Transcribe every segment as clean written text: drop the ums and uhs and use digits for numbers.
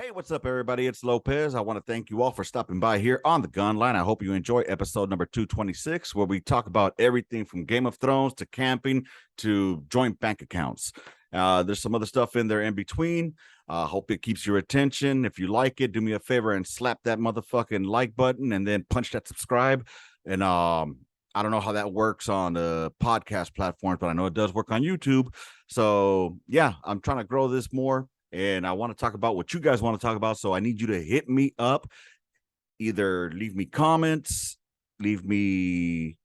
Hey, what's up, everybody? It's Lopez. I want to thank you all for stopping by here on the Gun Line. I hope you enjoy episode number 226, where we talk about everything from Game of Thrones to camping to joint bank accounts. There's some other stuff in there in between. Hope it keeps your attention. If you like it, do me a favor and slap that motherfucking like button and then punch that subscribe. And I don't know how that works on the podcast platforms, but I know it does work on YouTube. So yeah, I'm trying to grow this more. And I want to talk about what you guys want to talk about. So I need you to hit me up. Either leave me comments, leave me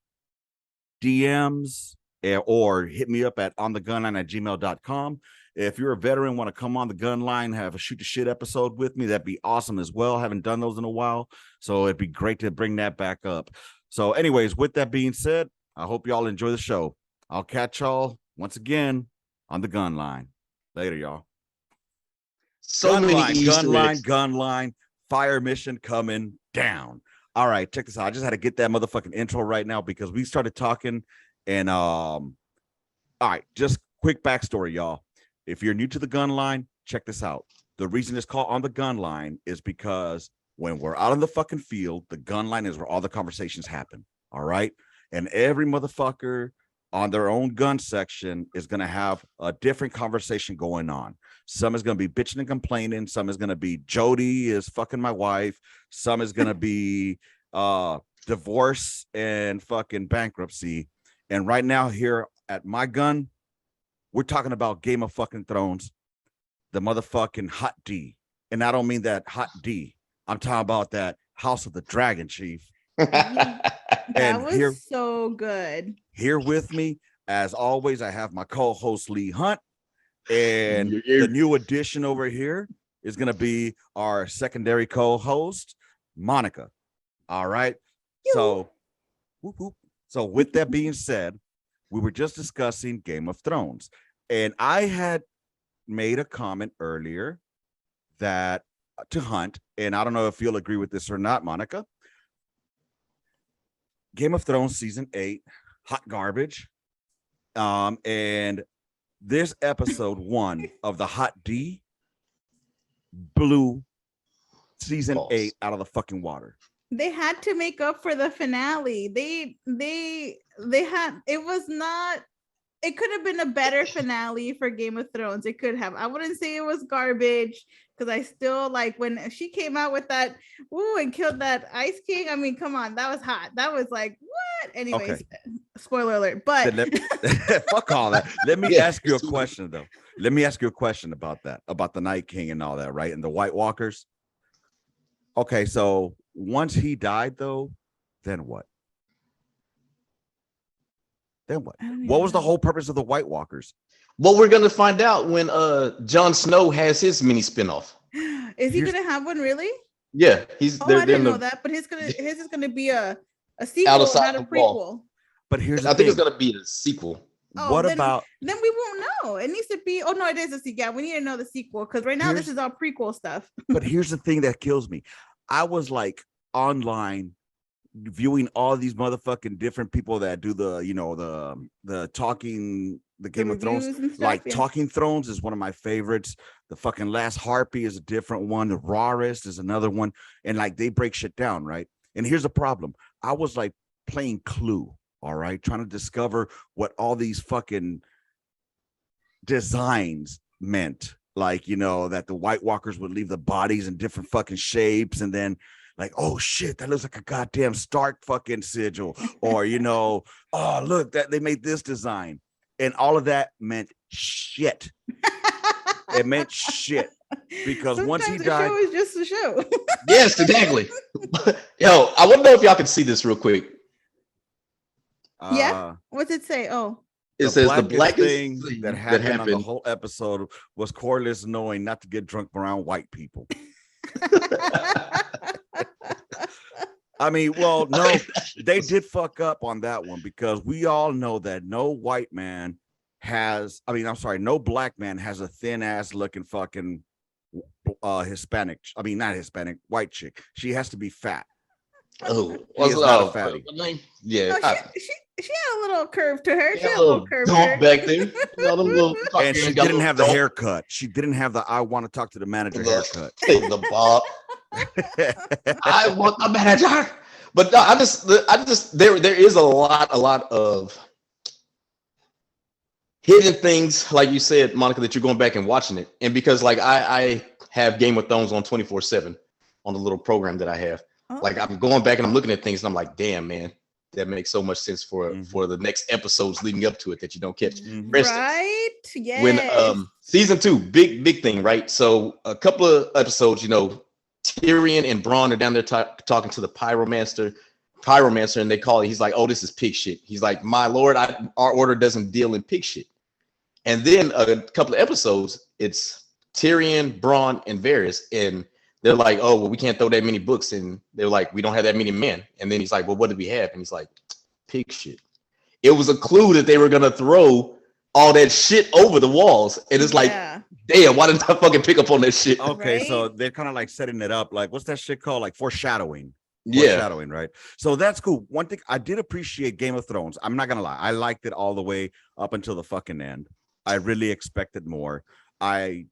DMs, or hit me up at onthegunline@gmail.com. If you're a veteran, want to come on the gun line, have a shoot the shit episode with me, that'd be awesome as well. Haven't done those in a while. So it'd be great to bring that back up. So anyways, with that being said, I hope y'all enjoy the show. I'll catch y'all once again on the gun line. Later, y'all. Gun line, fire mission coming down. All right, check this out. I just had to get that motherfucking intro right now because we started talking and all right, just quick backstory, y'all. If you're new to the gun line, check this out. The reason it's called On the Gun Line is because when we're out in the fucking field, the gun line is where all the conversations happen. All right. And every motherfucker on their own gun section is going to have a different conversation going on. Some is going to be bitching and complaining. Some is going to be Jody is fucking my wife. Some is going to be divorce and fucking bankruptcy. And right now here at my gun, we're talking about Game of fucking Thrones, the motherfucking hot D. And I don't mean that hot D. I'm talking about that House of the Dragon, Chief. That was so good. Here with me, as always, I have my co-host Lee Hunt, and the new addition over here is going to be our secondary co-host Monica. All right. So with that being said, we were just discussing Game of Thrones, and I had made a comment earlier that to Hunt, and I don't know if you'll agree with this or not, Monica. Game of Thrones season 8, hot garbage. And this episode 1 of the hot D blew season 8 out of the fucking water. They had to make up for the finale. They had, it was not, it could have been a better finale for Game of Thrones. It could have. I wouldn't say it was garbage because I still like when she came out with that and killed that Ice King. I mean, come on, that was hot. That was like, what? Anyways, okay. Spoiler alert. But fuck all that. Let me ask you a question though. Let me ask you a question about that, about the Night King and all that, right? And the White Walkers. Okay, so once he died though, then what? Then what? What was the whole purpose of the White Walkers? Well, we're gonna find out when Jon Snow has his mini spinoff. Is he gonna have one really? Yeah, he's. I didn't know that, but his is gonna be a sequel, not a prequel. But here's I think it's gonna be the sequel. Oh, what about? Then we won't know. It needs to be. Oh no, it is a sequel. Yeah, we need to know the sequel because right now this is all prequel stuff. But here's the thing that kills me. I was like online viewing all these motherfucking different people that do the, you know, the talking, the Game of Thrones, stuff, like Talking Thrones is one of my favorites. The fucking Last Harpy is a different one. The Rawest is another one. And like they break shit down, right? And here's the problem. I was like playing Clue, all right, trying to discover what all these fucking designs meant. Like, you know, that the White Walkers would leave the bodies in different fucking shapes, and then like, oh shit, that looks like a goddamn Stark fucking sigil, or you know, oh look, that they made this design, and all of that meant shit. It meant shit because sometimes once he died, show is just a show. Yes, exactly. Yo, I want to know if y'all can see this real quick. Yeah, what's it say? Oh. It says the blackest thing that happened on the whole episode was Corlys knowing not to get drunk around white people. I mean, well, no, they did fuck up on that one because we all know that no white man has, no black man has a thin ass looking fucking Hispanic. I mean, not Hispanic, white chick. She has to be fat. Oh, not a fatty. Yeah. No, she had a little curve to her. She Yeah, had a a little little curve to dump her. back there. You know, them little And she Caucasians got a didn't little have the dump, haircut. She didn't have the I want to talk to the manager haircut. the bob. I want the manager. But no, I just there is a lot of hidden things, like you said, Monica, that you're going back and watching it. And because like I have Game of Thrones on 24/7 on the little program that I have. Oh. Like I'm going back and I'm looking at things and I'm like, damn, man, that makes so much sense for the next episodes leading up to it that you don't catch. For instance, Right? Yes. when season 2, big thing, right? So a couple of episodes, you know, Tyrion and Bronn are down there talking to the pyromancer, and they call it. He's like, "Oh, this is pig shit." He's like, "My lord, our order doesn't deal in pig shit." And then a couple of episodes, it's Tyrion, Bronn, and Varys, and they're like, "Oh, well, we can't throw that many books," and they're like, "We don't have that many men." And then he's like, "Well, what do we have?" And he's like, "Pig shit." It was a clue that they were gonna throw all that shit over the walls, and it's like, damn, why didn't I fucking pick up on that shit? Okay, Right? so they're kind of like setting it up. Like, what's that shit called? Like foreshadowing. Yeah, Foreshadowing, right? So that's cool. One thing I did appreciate Game of Thrones. I'm not gonna lie, I liked it all the way up until the fucking end. I really expected more. I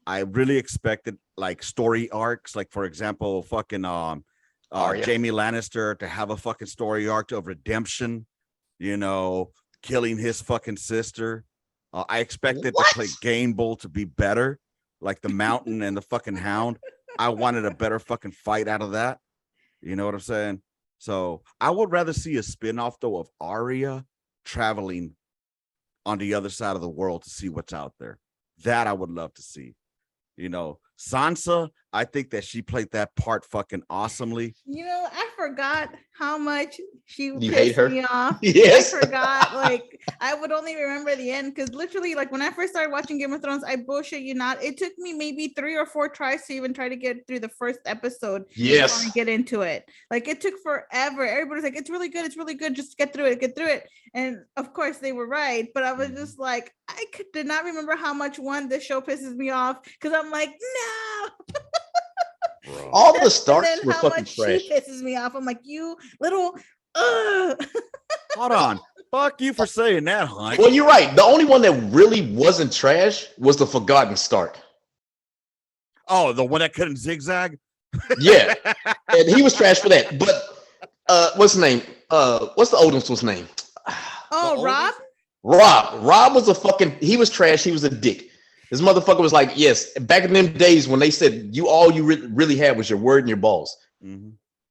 really expected like story arcs, like for example, fucking Jamie Lannister to have a fucking story arc of redemption, you know, killing his fucking sister. I expected the Clegane to be better, like the Mountain and the fucking Hound. I wanted a better fucking fight out of that. You know what I'm saying? So I would rather see a spinoff though of Arya traveling on the other side of the world to see what's out there. That I would love to see. You know, Sansa, I think that she played that part fucking awesomely. You know, I forgot how much she hate pissed her? me off. Yes. I forgot. Like, I would only remember the end because literally, like, when I first started watching Game of Thrones, I bullshit you not. It took me maybe 3 or 4 tries to even try to get through the first episode. Yes. And get into it. Like, it took forever. Everybody's like, it's really good. It's really good. Just get through it. And of course, they were right. But I was just like, did not remember how much this show pisses me off because I'm like, no. Bro. All the Starks were how fucking much trash. she pisses me off. I'm like, you little. Hold on. Fuck you for saying that, Hunt. Well, you're right. The only one that really wasn't trash was the Forgotten Stark. Oh, the one that couldn't zigzag? Yeah. And he was trash for that. But what's his name? What's the oldest one's name? Oh, Rob? Rob was he was trash. He was a dick. This motherfucker was like, yes, back in them days when they said you really had was your word and your balls.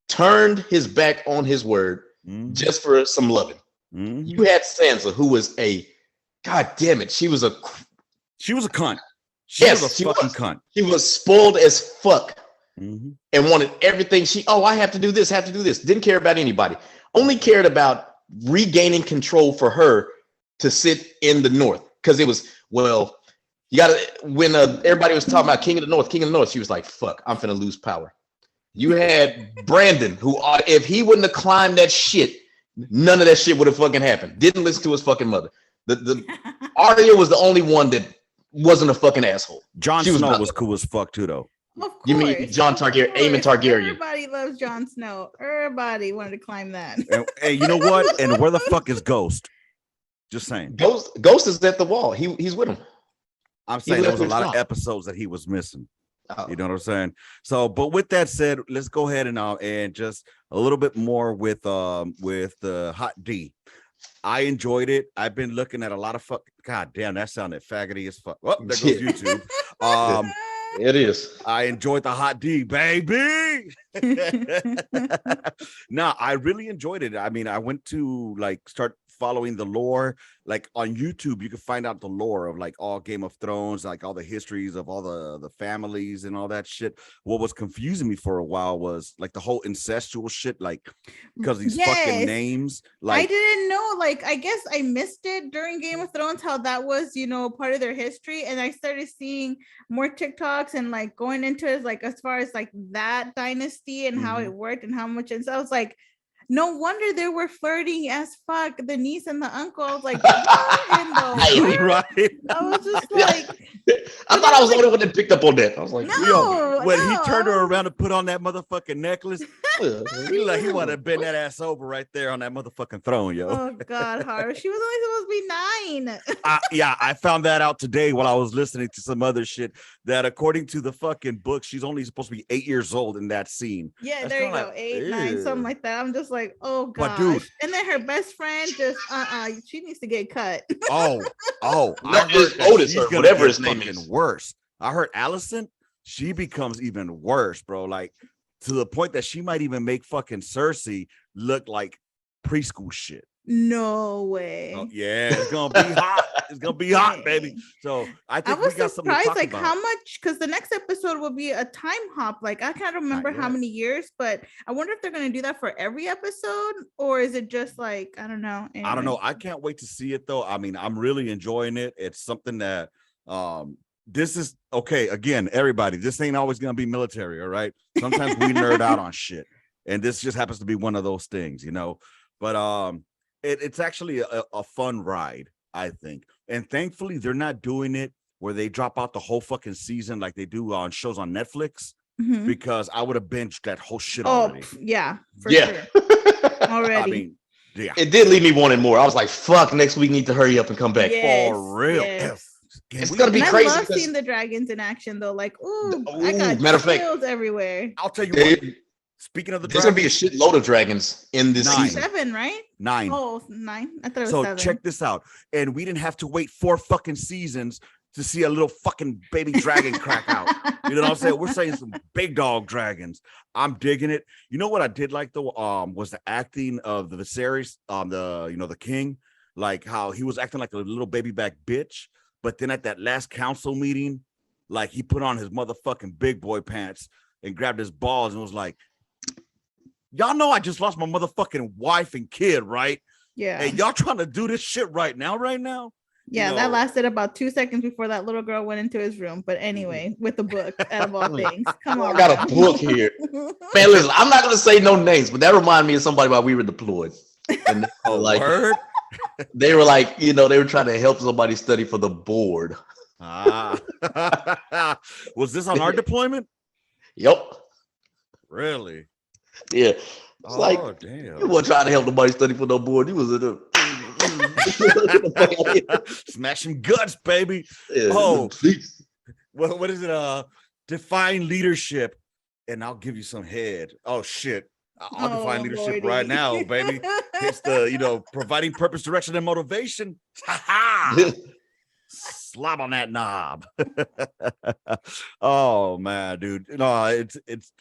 Turned his back on his word just for some loving. You had Sansa, who was god damn it, she was a cunt. She was a fucking cunt. She was spoiled as fuck and wanted everything. I have to do this, Didn't care about anybody. Only cared about regaining control for her to sit in the North. Because it was, well, you gotta, when everybody was talking about King of the North, she was like, fuck, I'm finna lose power. You had Brandon, who, if he wouldn't have climbed that shit, none of that shit would have fucking happened. Didn't listen to his fucking mother. The Arya was the only one that wasn't a fucking asshole. Jon Snow was cool as fuck too, though. Of course. You mean Jon Targaryen, Aemon Targaryen? Everybody loves Jon Snow. Everybody wanted to climb that. And you know what? And where the fuck is Ghost? Just saying. Ghost is at the wall. He's with him. I'm saying there was a lot of episodes that he was missing. Oh. You know what I'm saying? So, but with that said, let's go ahead and just a little bit more with the Hot D. I enjoyed it. I've been looking at a lot of God damn, that sounded faggoty as fuck. Oh, there goes YouTube. It is. I enjoyed the Hot D, baby. No, I really enjoyed it. I mean, I went to start following the lore. Like on YouTube, you can find out the lore of all Game of Thrones, like all the histories of all the families and all that shit. What was confusing me for a while was the whole incestual shit, because these fucking names. I didn't know. I guess I missed it during Game of Thrones how that was, part of their history, and I started seeing more TikToks and going into it, as far as that dynasty and how it worked and how much. And so I was like, no wonder they were flirting as fuck, the niece and the uncle. I was like, what in the right? I was just like, I thought I was the only one that picked up on that. I was like, no, when he turned her around and put on that motherfucking necklace, He wanted to bend that ass over right there on that motherfucking throne, yo. Oh God, Harv. She was only supposed to be 9. Yeah, I found that out today while I was listening to some other shit. That according to the fucking book, she's only supposed to be 8 years old in that scene. Yeah, That's there you kinda go. like, 8, 9, something ew. like that. I'm just like, oh But gosh. dude- And then her best friend just she needs to get cut. Oh, No, I heard it's that Otis she's or gonna whatever get his name fucking is. worse. I heard Allison, she becomes even worse, bro. Like to the point that she might even make fucking Cersei look like preschool shit. No way. Oh, yeah, it's gonna be hot. It's gonna be hot, baby. So I I think was we got something to surprised, talk like about. how much, because the next episode will be a time hop. Like I can't remember how yet. many years, but I wonder if they're gonna do that for every episode, or is it just like I don't know. I don't know. Anyway. I can't wait to see it though. I mean, I'm really enjoying it. It's something that this is okay. Again, everybody, this ain't always gonna be military, all right? Sometimes we nerd out on shit, and this just happens to be one of those things, you know. But it's actually a fun ride, I think. And thankfully, they're not doing it where they drop out the whole fucking season like they do on shows on Netflix, Mhm. because I would have binged that whole shit Oh already. yeah, for Yeah. sure. Already. I mean, yeah, It did leave me wanting more. I was like, fuck, next week need to hurry up and come back. Yes, for real. yes. Can It's we- gonna be And I crazy love because- seeing the dragons in action though. Like, ooh, I Ooh, got matter of fact, chills everywhere. I'll tell you what. There- Speaking of the There's gonna be a dragons, shitload of dragons in this 9. season. 7, right? 9. Oh, 9. I thought it was So 7. check this out. And we didn't have to wait 4 fucking seasons to see a little fucking baby dragon crack out. You know what I'm saying? We're saying some big dog dragons. I'm digging it. You know what I did like though? Was the acting of the Viserys, the king, like how he was acting like a little baby back bitch. But then at that last council meeting, like he put on his motherfucking big boy pants and grabbed his balls and was like, y'all know I just lost my motherfucking wife and kid, right? Yeah. Hey, y'all trying to do this shit right now? Yeah, you that know- lasted about 2 seconds before that little girl went into his room. But anyway, with the book, out of all things. Come on. I got a book here. Man, listen, I'm not gonna say no names, but that reminded me of somebody while we were deployed. And they were like, Word? they were like, they were trying to help somebody study for the board. Ah. Was this on our deployment? Yep. Really? Yeah. It's Oh, like damn. you weren't trying to help nobody study for no board. You was in a Smashing guts, baby. yeah, Oh. please. What is it? Define leadership, and I'll give you some head. Oh shit. I'll define leadership Lordy. right now, baby. It's the providing purpose, direction, and motivation. Ha ha. Slap on that knob. Oh man, dude. No,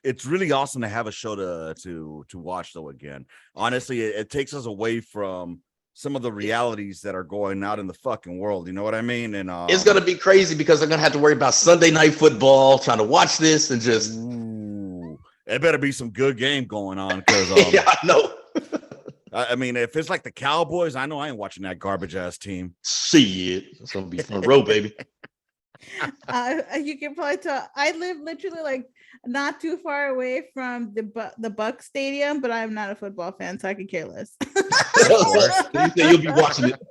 it's really awesome to have a show to watch though again. Honestly, it takes us away from some of the realities that are going out in the fucking world. You know what I mean? And It's gonna be crazy because they're gonna have to worry about Sunday night football, trying to watch this and just ooh, it better be some good game going on because yeah, I know. I mean, if it's like the Cowboys, I know I ain't watching that garbage ass team. See it. It's gonna be front row, baby. You can probably tell I live literally like not too far away from the Buck Stadium, but I'm not a football fan, so I could care less. You say you'll be watching it.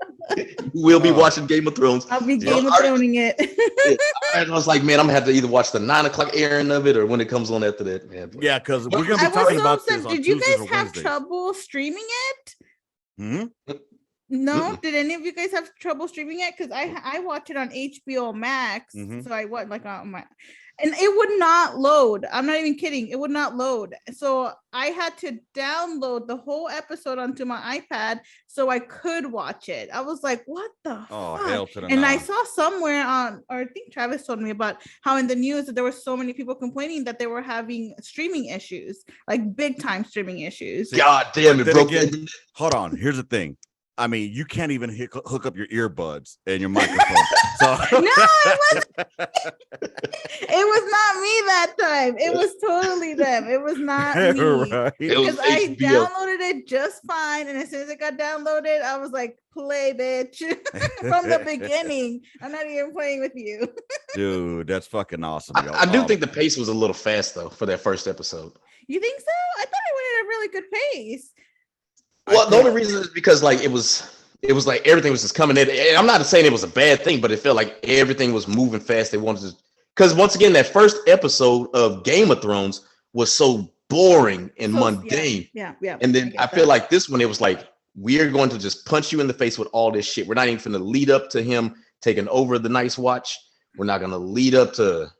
We'll be watching Game of Thrones. I'll be Yeah. Game of Throning it. And I was like, man, I'm gonna have to either watch the 9 o'clock airing of it or when it comes on after that, man. But Yeah, because we're gonna I be talking was so about upset. this on Did you Tuesdays guys or have Wednesdays. trouble streaming it? Hmm? No, did any of you guys have trouble streaming it? Because I watch it on HBO Max, Mhm. so I what like on my, and it would not load. I'm not even kidding. It would not load. So I had to download the whole episode onto my iPad so I could watch it. I was like, what the Oh, fuck? hell to the And I no. saw somewhere on, or I think Travis told me about how in the news that there were so many people complaining that they were having streaming issues, like big time streaming issues. God damn it, Then bro. again- Hold on. Here's the thing. I mean, you can't even hook up your earbuds and your microphone. So No, it was not me that time. It was totally them. It was not me. right. It was Because I HBO. downloaded it just fine, and as soon as it got downloaded, I was like, "Play, bitch!" From the beginning. I'm not even playing with you. Dude, that's fucking awesome. Yo. I do think the pace was a little fast though for that first episode. You think so? I thought it went at a really good pace. Well, the only reason is because like it was like everything was just coming in. And I'm not saying it was a bad thing, but it felt like everything was moving fast. They wanted to, because once again, that first episode of Game of Thrones was so boring and So, mundane. Yeah. And then I feel like this one, it was like, we're going to just punch you in the face with all this shit. We're not even going to lead up to him taking over the Night's Watch. We're not going to lead up to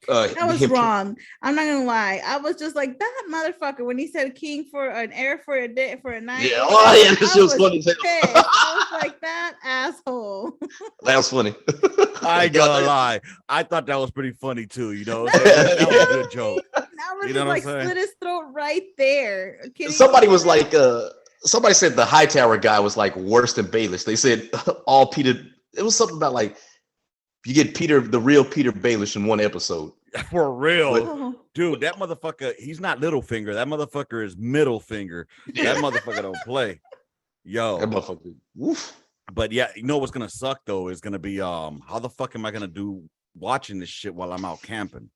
that was him. wrong. I'm not gonna lie. I was just like that motherfucker when he said king for an heir for a day for a night. Yeah, oh yeah, this was funny. I was like that asshole. That was funny. I ain't gonna lie. I thought that was pretty funny too. You know, that was a good joke. That was You know just what I'm like saying? slit his throat right there. Somebody was like, somebody said the Hightower guy was like worse than Baelish. They said all Peter. It was something about like you get Peter, the real Peter Baelish in one episode. For real. Oh. Dude, that motherfucker, he's not little finger. That motherfucker is middle finger. That motherfucker don't play. Yo. That motherfucker. Woof. But yeah, you know what's gonna suck though is gonna be how the fuck am I gonna do watching this shit while I'm out camping?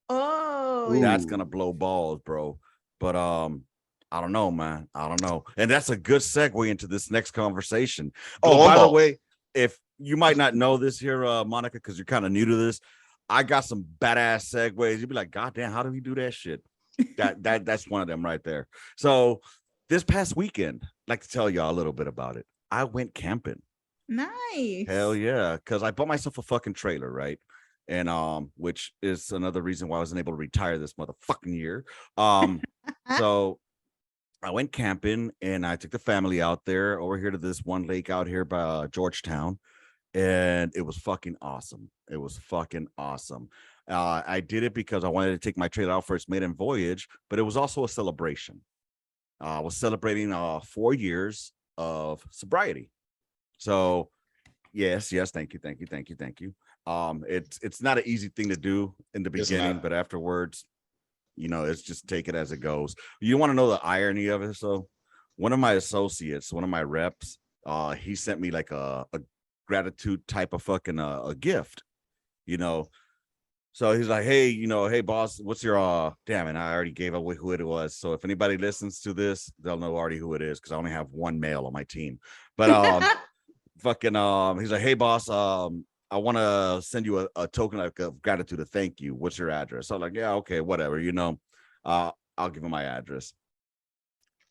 Oh, That's gonna blow balls, bro. But I don't know, man. I don't know. And that's a good segue into this next conversation. Oh, by the way, if you might not know this here, Monica, because you're kind of new to this, I got some badass segues. You'd be like, God damn, how do we do that shit? That's one of them right there. So this past weekend, I'd like to tell y'all a little bit about it. I went camping. nice. Hell yeah, because I bought myself a fucking trailer, right? And which is another reason why I wasn't able to retire this motherfucking year. So I went camping and I took the family out there over here to this one lake out here by Georgetown, and it was fucking awesome. It was fucking awesome. I did it because I wanted to take my trailer out for its maiden voyage, but it was also a celebration. I was celebrating 4 years of sobriety. So yes, thank you. It's not an easy thing to do in the beginning, but afterwards, you know, it's just take it as it goes. You want to know the irony of it? So one of my associates, one of my reps, he sent me like a gratitude type of fucking a gift, you know. So he's like, hey, you know, hey boss, what's your damn it, I already gave away who it was. So if anybody listens to this, they'll know already who it is because I only have one male on my team. But fucking he's like, hey boss, I want to send you a token of gratitude to thank you. What's your address? So I'm like, yeah, okay, whatever, you know. I'll give him my address.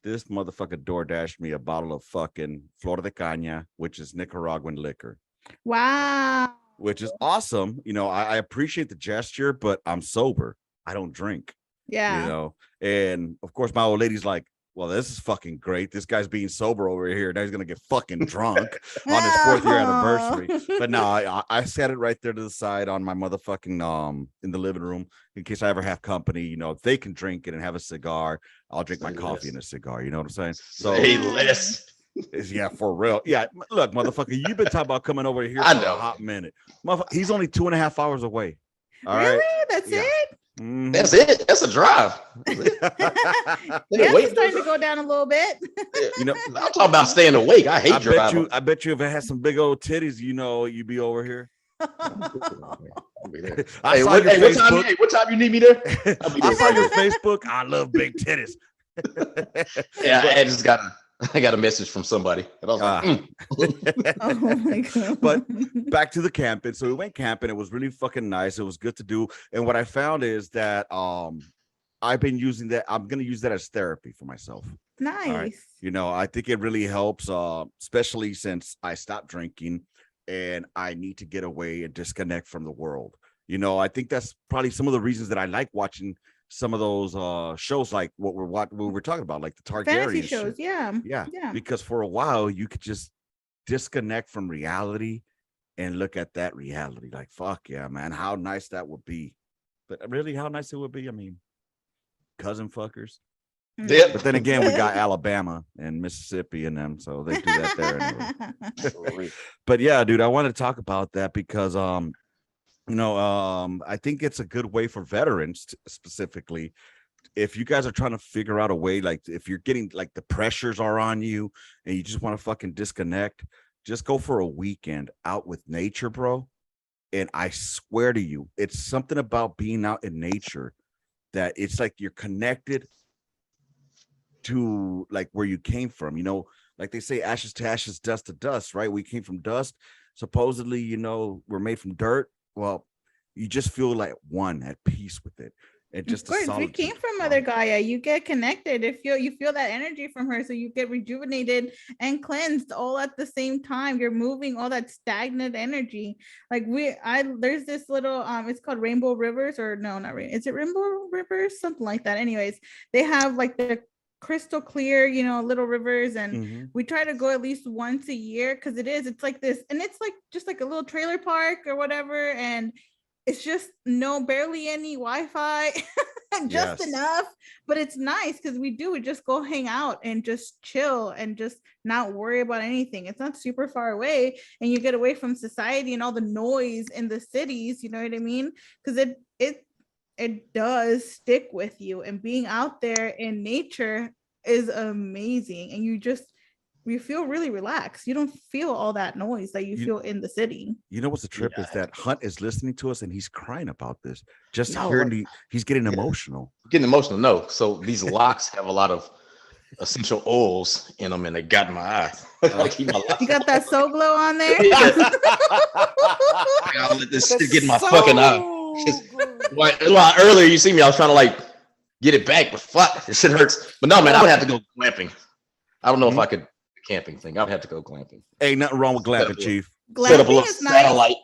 This motherfucker door dashed me a bottle of fucking Flor de Caña, which is Nicaraguan liquor. Wow. Which is awesome. You know, I appreciate the gesture, but I'm sober. I don't drink. Yeah. You know, and of course, my old lady's like, well, this is fucking great. This guy's being sober over here. Now he's gonna get fucking drunk on his 4th year anniversary. But no, I set it right there to the side on my motherfucking in the living room in case I ever have company. You know, if they can drink it and have a cigar, I'll drink my coffee and a cigar. You know what I'm saying? So hey, less. Yeah, for real. Yeah, look, motherfucker, you've been talking about coming over here for a hot minute. He's only 2.5 hours away. All really? right? That's Yeah. it? Mhm. That's it. That's a drive. Yeah, it's starting to go down a little bit. You know, I'm talking about staying awake. I hate driving. I bet you if it had some big old titties, you know, you'd be over here. Hey, what time you need me there? I saw your Facebook. I love big titties. Yeah, I got a message from somebody. And I was like, Oh my god. But back to the camping. So we went camping. It was really fucking nice. It was good to do. And what I found is that I've been using that. I'm gonna use that as therapy for myself. Nice. Right. You know, I think it really helps, especially since I stopped drinking and I need to get away and disconnect from the world. You know, I think that's probably some of the reasons that I like watching some of those shows like what we were talking about, like the Targaryen Fantasy shows. shit. Yeah. Because for a while you could just disconnect from reality and look at that reality like, fuck yeah, man, how nice that would be. But really, how nice it would be, I mean, cousin fuckers. Yep. But then again, we got Alabama and Mississippi in them, so they do that there anyway. But yeah, dude, I want to talk about that because you know, I think it's a good way for veterans specifically. If you guys are trying to figure out a way, like if you're getting like the pressures are on you and you just want to fucking disconnect, just go for a weekend out with nature, bro. And I swear to you, it's something about being out in nature that it's like you're connected to like where you came from. You know, like they say, ashes to ashes, dust to dust, right? We came from dust. Supposedly, you know, we're made from dirt. Well, you just feel like one at peace with it. and just Of the course, we solitude. came from Mother Gaia. You get connected. You feel that energy from her, so you get rejuvenated and cleansed all at the same time. You're moving all that stagnant energy. Like there's this little it's called Rainbow Rivers, or no, not Rainbow. Is it Rainbow Rivers? Something like that. Anyways, they have like the crystal clear, little rivers, and we try to go at least once a year because it's like this, and it's like just like a little trailer park or whatever, and it's just barely any Wi-Fi, just enough, but it's nice because we just go hang out and just chill and just not worry about anything. It's not super far away, and you get away from society and all the noise in the cities, you know what I mean? Because it does stick with you, and being out there in nature is amazing, and you feel really relaxed. You don't feel all that noise that you feel in the city. You know what's the trip is that Hunt is listening to us and he's crying about this. Just No, hearing he's getting emotional. Getting emotional. No. So these locks have a lot of essential oils in them, and they got in my eyes. You got that soul glow on there? I gotta let this shit get in my fucking eye. Well, earlier you see me, I was trying to like get it back, but fuck, this shit hurts. But no, man, I would have to go glamping. I don't know if I could camping thing. I would have to go glamping. Ain't nothing wrong with glamping, Chief. Set up a little satellite.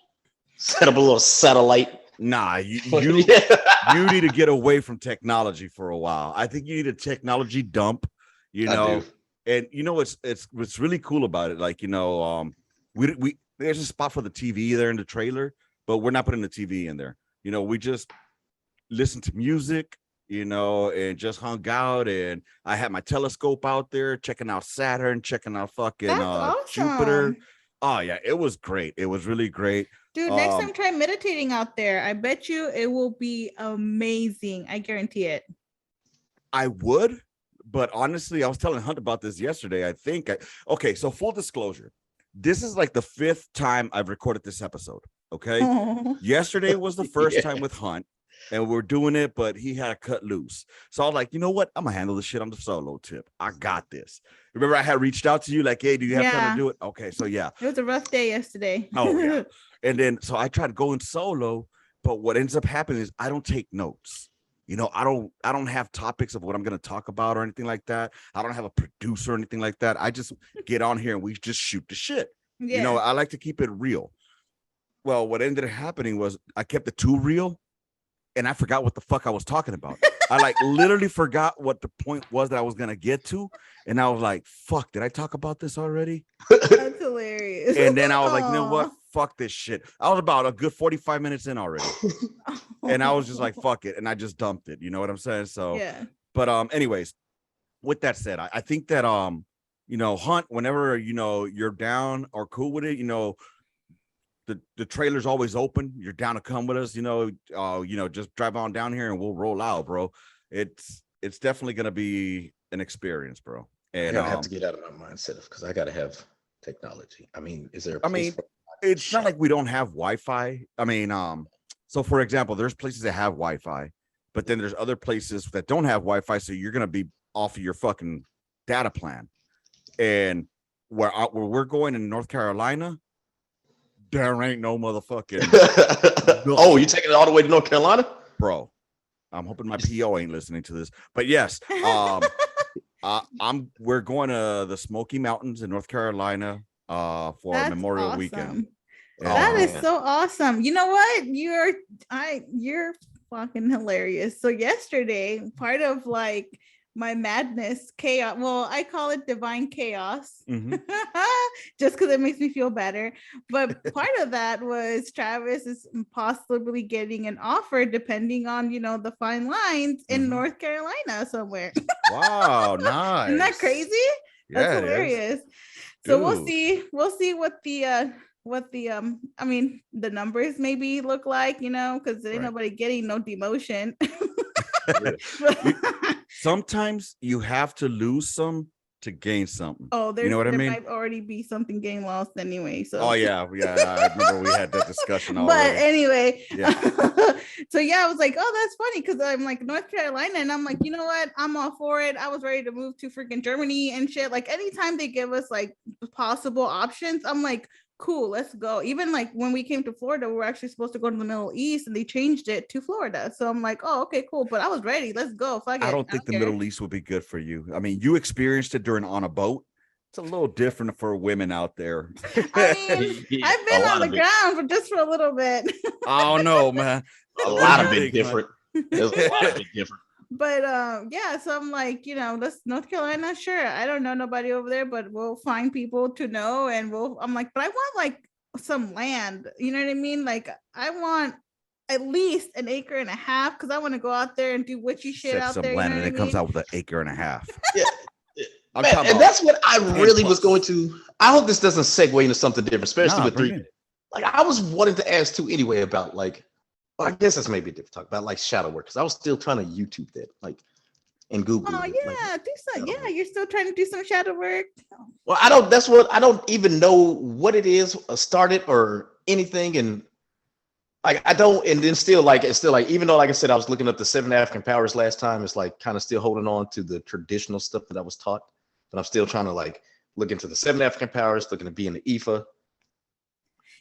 Set up a little satellite. Nah, you need to get away from technology for a while. I think you need a technology dump, and what's really cool about it, like, we there's a spot for the TV there in the trailer, but we're not putting the TV in there. We just listen to music, and just hung out, and I had my telescope out there checking out Saturn, checking out fucking awesome. Jupiter. Oh yeah, it was great. It was really great. Dude, next time try meditating out there. I bet you it will be amazing. I guarantee it. I would, but honestly, I was telling Hunt about this yesterday. Okay, so full disclosure, this is like the 5th time I've recorded this episode. Okay. Yesterday was the first time with Hunt, and we're doing it, but he had cut loose. So I was like, you know what? I'm gonna handle this shit on the solo tip. I got this. Remember, I had reached out to you like, hey, do you have time to do it? Okay, so yeah. It was a rough day yesterday. Oh yeah. And then so I tried going solo, but what ends up happening is I don't take notes. I don't have topics of what I'm gonna talk about or anything like that. I don't have a producer or anything like that. I just get on here and we just shoot the shit. Yeah. I like to keep it real. Well, what ended up happening was I kept it too real, and I forgot what the fuck I was talking about. I like literally forgot what the point was that I was gonna get to, and I was like, "Fuck, did I talk about this already?" That's hilarious. And then I was like, "You know what? Fuck this shit." I was about a good 45 minutes in already, and I was just like, "Fuck it," and I just dumped it. You know what I'm saying? So, yeah. But anyways, with that said, I think that Hunt, whenever you're down or cool with it, the trailer's always open. You're down to come with us, just drive on down here and we'll roll out, bro. It's definitely gonna be an experience, bro. And I have to get out of my mindset because I gotta have technology. I mean, is there it's not like we don't have Wi-Fi. So for example, there's places that have Wi-Fi, but then there's other places that don't have Wi-Fi, so you're gonna be off of your fucking data plan. And where we're going in North Carolina, there ain't no motherfucking Oh, you taking it all the way to North Carolina? Bro, I'm hoping my PO ain't listening to this, but yes, we're going to the Smoky Mountains in North Carolina for Memorial Weekend. That is so awesome. You know what? You're fucking hilarious. So yesterday, part of like my madness, chaos. Well, I call it divine chaos, just because it makes me feel better. But part of that was Travis is possibly getting an offer, depending on the fine lines in North Carolina somewhere. Wow, nice! Isn't that crazy? Yeah, that's hilarious. So we'll see what the the numbers maybe look like, because there ain't nobody getting no demotion. Sometimes you have to lose some to gain something. Oh, there might already be something getting lost anyway. So I remember we had that discussion already. But anyway, so I was like, oh, that's funny, because I'm like North Carolina, and I'm like, you know what? I'm all for it. I was ready to move to freaking Germany and shit. Like anytime they give us like possible options, I'm like, cool, let's go. Even like when we came to Florida, we were actually supposed to go to the Middle East and they changed it to Florida. So I'm like, oh, okay, cool. But I was ready. Let's go. Fuck it. I don't think the Middle East would be good for you. I mean, you experienced it during on a boat. It's a little different for women out there. I mean, I've been on the ground for just for a little bit. Oh no, man. A lot of it different. There's a lot of it different. But yeah, so I'm like, that's North Carolina, sure. I don't know nobody over there, but we'll find people to know, and I'm like, but I want like some land, you know what I mean? Like I want at least an acre and a half, because I want to go out there and do witchy shit out there. Land, and it comes out with an acre and a half. Yeah. Man, and that's what I really was going to. I hope this doesn't segue into something different, especially with three. Like I was wanting to ask too anyway about like, well, I guess that's maybe a different talk about like shadow work, because I was still trying to YouTube that, like, and Google. Oh yeah, like, do some. Yeah, you're still trying to do some shadow work. Well, I don't. That's what I don't even know what it is, started or anything, and like I don't. And then it's still like even though like I said I was looking up the 7 African powers last time, it's like kind of still holding on to the traditional stuff that I was taught. But I'm still trying to like look into the 7 African powers, looking to be in the IFA.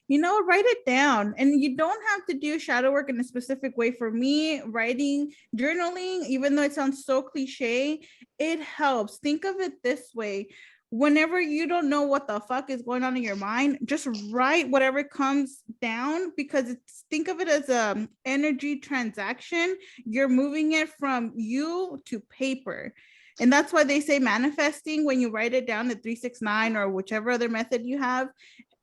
Write it down, and you don't have to do shadow work in a specific way. For me, writing, journaling, even though it sounds so cliche, it helps. Think of it this way. Whenever you don't know what the fuck is going on in your mind, just write whatever comes down, because think of it as a energy transaction. You're moving it from you to paper. And that's why they say manifesting, when you write it down at 369 or whichever other method you have,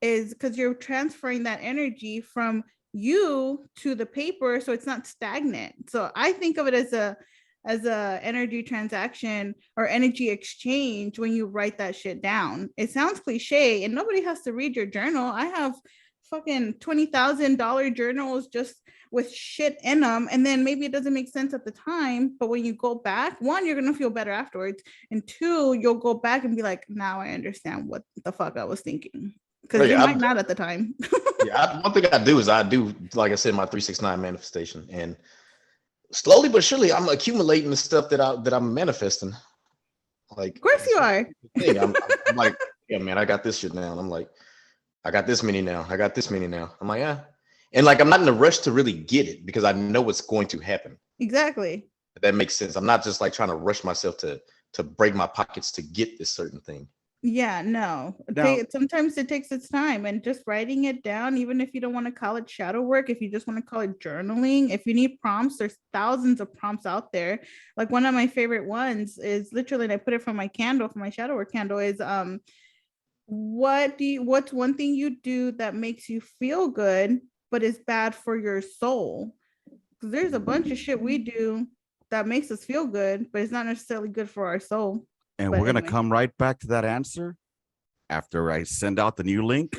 is because you're transferring that energy from you to the paper, so it's not stagnant. So I think of it as a energy transaction or energy exchange when you write that shit down. It sounds cliche, and nobody has to read your journal. I have fucking $20,000 journals just with shit in them, and then maybe it doesn't make sense at the time, but when you go back, one, you're gonna feel better afterwards, and two, you'll go back and be like, now I understand what the fuck I was thinking, because you might not at the time. One thing I do is like I said, my 369 manifestation, and slowly but surely I'm accumulating the stuff that I'm manifesting. Like, of course you are. I'm like, yeah, man, I got this shit now. And I'm like, I got this many now. I got this many now. I'm like, yeah. And like, I'm not in a rush to really get it, because I know what's going to happen. Exactly. If that makes sense. I'm not just like trying to rush myself to break my pockets to get this certain thing. Yeah, no. Sometimes it takes its time, and just writing it down, even if you don't want to call it shadow work, if you just want to call it journaling, if you need prompts, there's thousands of prompts out there. Like one of my favorite ones is literally, and I put it from my candle, for my shadow work candle, is what's one thing you do that makes you feel good but is bad for your soul? Because there's a bunch of shit we do that makes us feel good, but it's not necessarily good for our soul. And we're going to come right back to that answer after I send out the new link,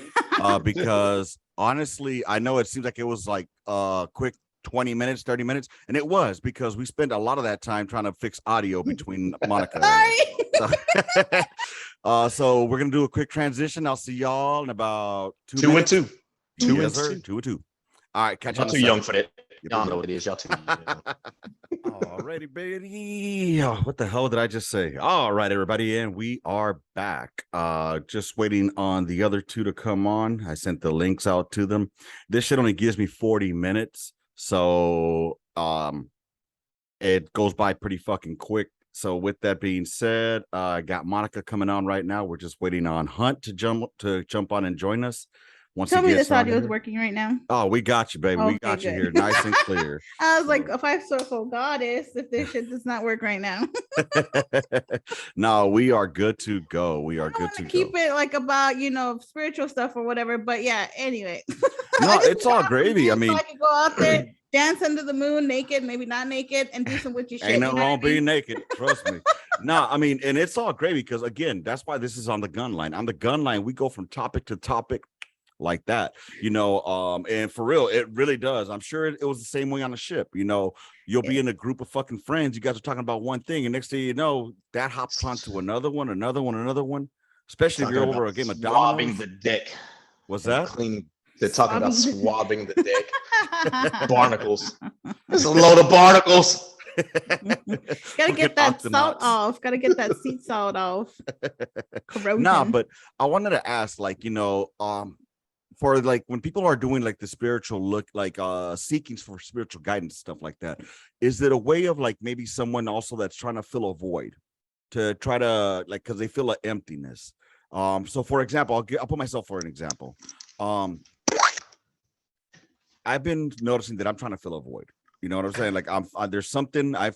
because honestly, I know it seems like it was like a quick 20 minutes, 30 minutes, and it was, because we spent a lot of that time trying to fix audio between Monica. So we're going to do a quick transition. I'll see y'all in about 2 minutes. 2 and 2. 2 and 2. All right, catch y'all. Too young for that. Y'all know what it is. Y'all too young. Alrighty, baby. Oh, what the hell did I just say? All right, everybody, and we are back. Just waiting on the other two to come on. I sent the links out to them. This shit only gives me 40 minutes, so it goes by pretty fucking quick. So with that being said, I got Monica coming on right now. We're just waiting on Hunt to jump on and join us. Tell me this audio is working right now. Oh, we got you, baby. Okay, we got you here, nice and clear. I was like, if I circle goddess, if this shit does not work right now. No, we are good to go. We are good to keep it like about spiritual stuff or whatever. But yeah, anyway. No, it's all gravy. I mean, I could go out there, dance under the moon, naked, maybe not naked, and do some witchy shit. Ain't nothing wrong being naked. Trust me. No, I mean, and it's all gravy, because again, that's why this is on the gun line. On the gun line, we go from topic to topic like that, and for real, it really does. I'm sure it was the same way on the ship. You'll be in a group of fucking friends, you guys are talking about one thing, and next thing you know, that hops onto another one, especially if you're over a game of dominoes. Swabbing the deck. What's that? They're talking about swabbing the deck. Barnacles. There's a load of barnacles. Gotta get that salt off. Gotta get that sea salt off. Corrosion. Nah, but I wanted to ask, for like when people are doing like the spiritual look, like seeking for spiritual guidance, stuff like that, is it a way of like maybe someone also that's trying to fill a void, to try to like, because they feel an emptiness? So for example, I'll put myself for an example. I've been noticing that I'm trying to fill a void. You know what I'm saying? Like there's something I